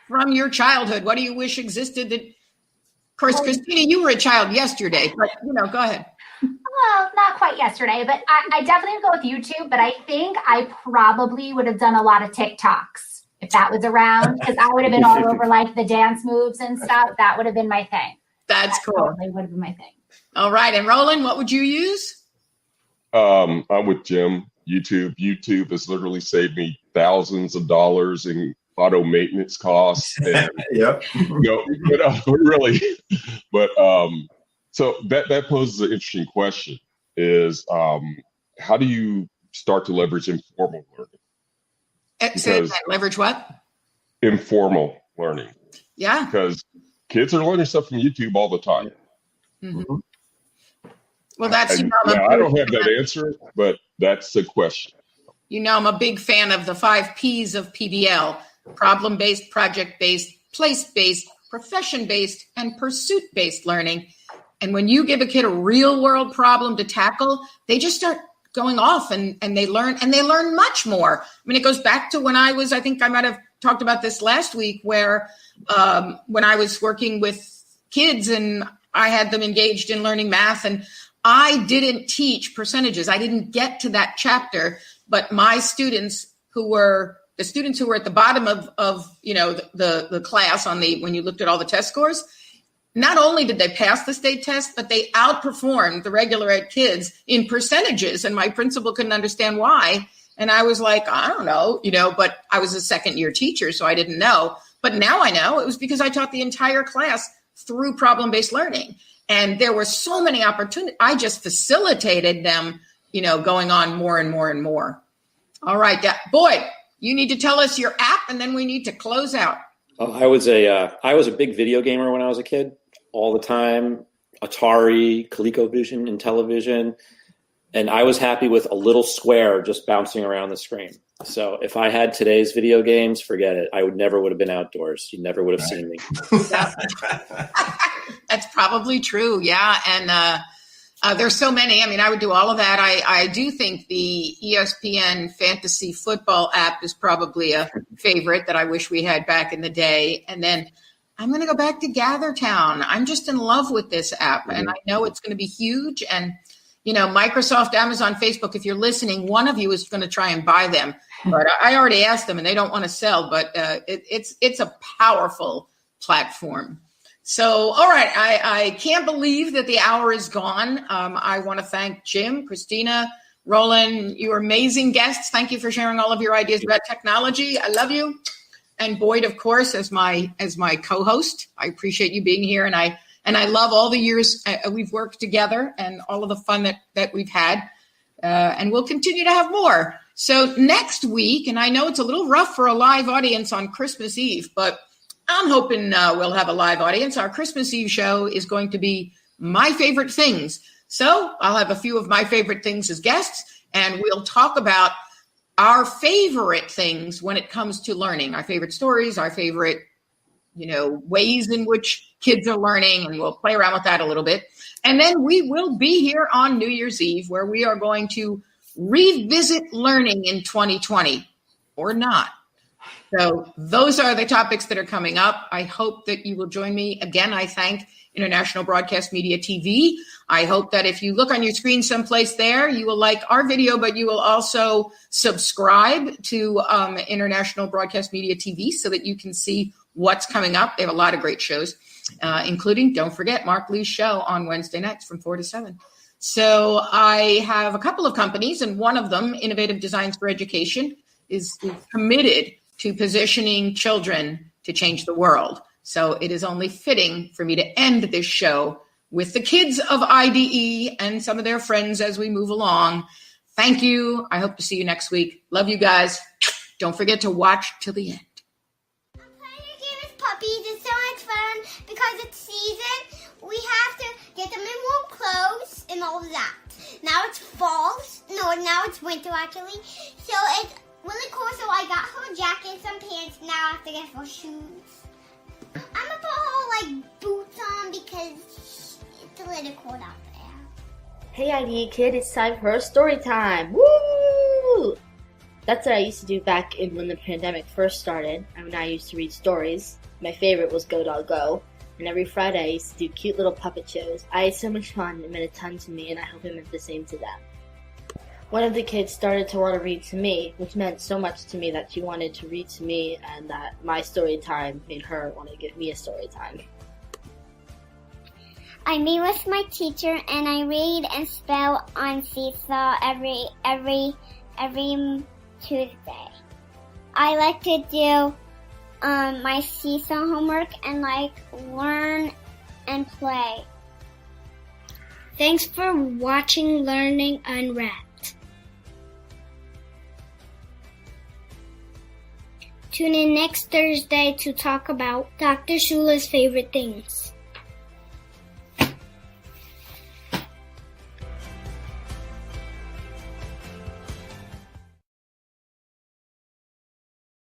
from your childhood, what do you wish existed? Of course, Christina, you were a child yesterday, but go ahead. Well, not quite yesterday, but I definitely would go with YouTube. But I think I probably would have done a lot of TikToks if that was around, because I would have been all over like the dance moves and stuff. That would have been my thing. That's cool. Totally would have been my thing. All right. And Roland, what would you use? I'm with Jim. YouTube has literally saved me thousands of dollars in auto maintenance costs. And, really. But so that poses an interesting question: is how do you start to leverage informal learning? Leverage what? Informal learning. Yeah. Because kids are learning stuff from YouTube all the time. Mm-hmm. Well, that's I don't have that answer, but that's the question. I'm a big fan of the 5 P's of PBL: problem-based, project-based, place-based, profession-based, and pursuit-based learning. And when you give a kid a real-world problem to tackle, they just start going off and they learn much more. I mean, it goes back to when I think I might have talked about this last week, where when I was working with kids and I had them engaged in learning math, and I didn't teach percentages. I didn't get to that chapter, but my students who were at the bottom of the class when you looked at all the test scores, not only did they pass the state test, but they outperformed the regular ed kids in percentages. And my principal couldn't understand why. And I was like, I don't know, but I was a second-year teacher, so I didn't know. But now I know it was because I taught the entire class through problem-based learning. And there were so many opportunities. I just facilitated them, going on more and more and more. All right, Boyd, you need to tell us your app, and then we need to close out. I was a big video gamer when I was a kid, all the time. Atari, ColecoVision, and television. And I was happy with a little square just bouncing around the screen. So if I had today's video games, forget it. I never would have been outdoors. You never would have seen me. That's probably true. Yeah. And there's so many. I mean, I would do all of that. I do think the ESPN fantasy football app is probably a favorite that I wish we had back in the day. And then I'm going to go back to GatherTown. I'm just in love with this app, and I know it's going to be huge. And Microsoft, Amazon, Facebook, if you're listening, one of you is going to try and buy them. But I already asked them and they don't want to sell, but it's a powerful platform. So, all right, I can't believe that the hour is gone. I want to thank Jim, Christina, Roland, you are amazing guests. Thank you for sharing all of your ideas about technology. I love you. And Boyd, of course, as my co-host. I appreciate you being here, and I love all the years we've worked together and all of the fun that we've had. And we'll continue to have more. So next week, and I know it's a little rough for a live audience on Christmas Eve, but I'm hoping we'll have a live audience. Our Christmas Eve show is going to be my favorite things. So I'll have a few of my favorite things as guests, and we'll talk about our favorite things when it comes to learning, our favorite stories, our favorite ways in which kids are learning, and we'll play around with that a little bit. And then we will be here on New Year's Eve, where we are going to revisit learning in 2020 or not. So those are the topics that are coming up. I hope that you will join me. Again, I thank International Broadcast Media TV. I hope that if you look on your screen someplace there, you will like our video, but you will also subscribe to International Broadcast Media TV so that you can see what's coming up. They have a lot of great shows, including, don't forget, Mark Lee's show on Wednesday nights from 4 to 7. So I have a couple of companies, and one of them, Innovative Designs for Education, is committed to positioning children to change the world. So it is only fitting for me to end this show with the kids of IDE and some of their friends as we move along. Thank you. I hope to see you next week. Love you guys. Don't forget to watch till the end. I'm playing a game with puppies. It's so much fun because it's season. We have to get them in warm clothes and all of that. Now it's fall. No, now it's winter actually. So it's really cool. So I got her a jacket, some pants. Now I have to get her shoes. I'm gonna put her like boots on because it's a little cold out there. Hey IDE kid, it's time for story time. Woo! That's what I used to do back when the pandemic first started. When I used to read stories. My favorite was Go Dog Go. And every Friday I used to do cute little puppet shows. I had so much fun. It meant a ton to me, and I hope it meant the same to them. One of the kids started to want to read to me, which meant so much to me that she wanted to read to me, and that my story time made her want to give me a story time. I meet with my teacher and I read and spell on Seesaw every Tuesday. I like to do my Seesaw homework and learn and play. Thanks for watching Learning Unwrapped. Tune in next Thursday to talk about Dr. Sulla's favorite things.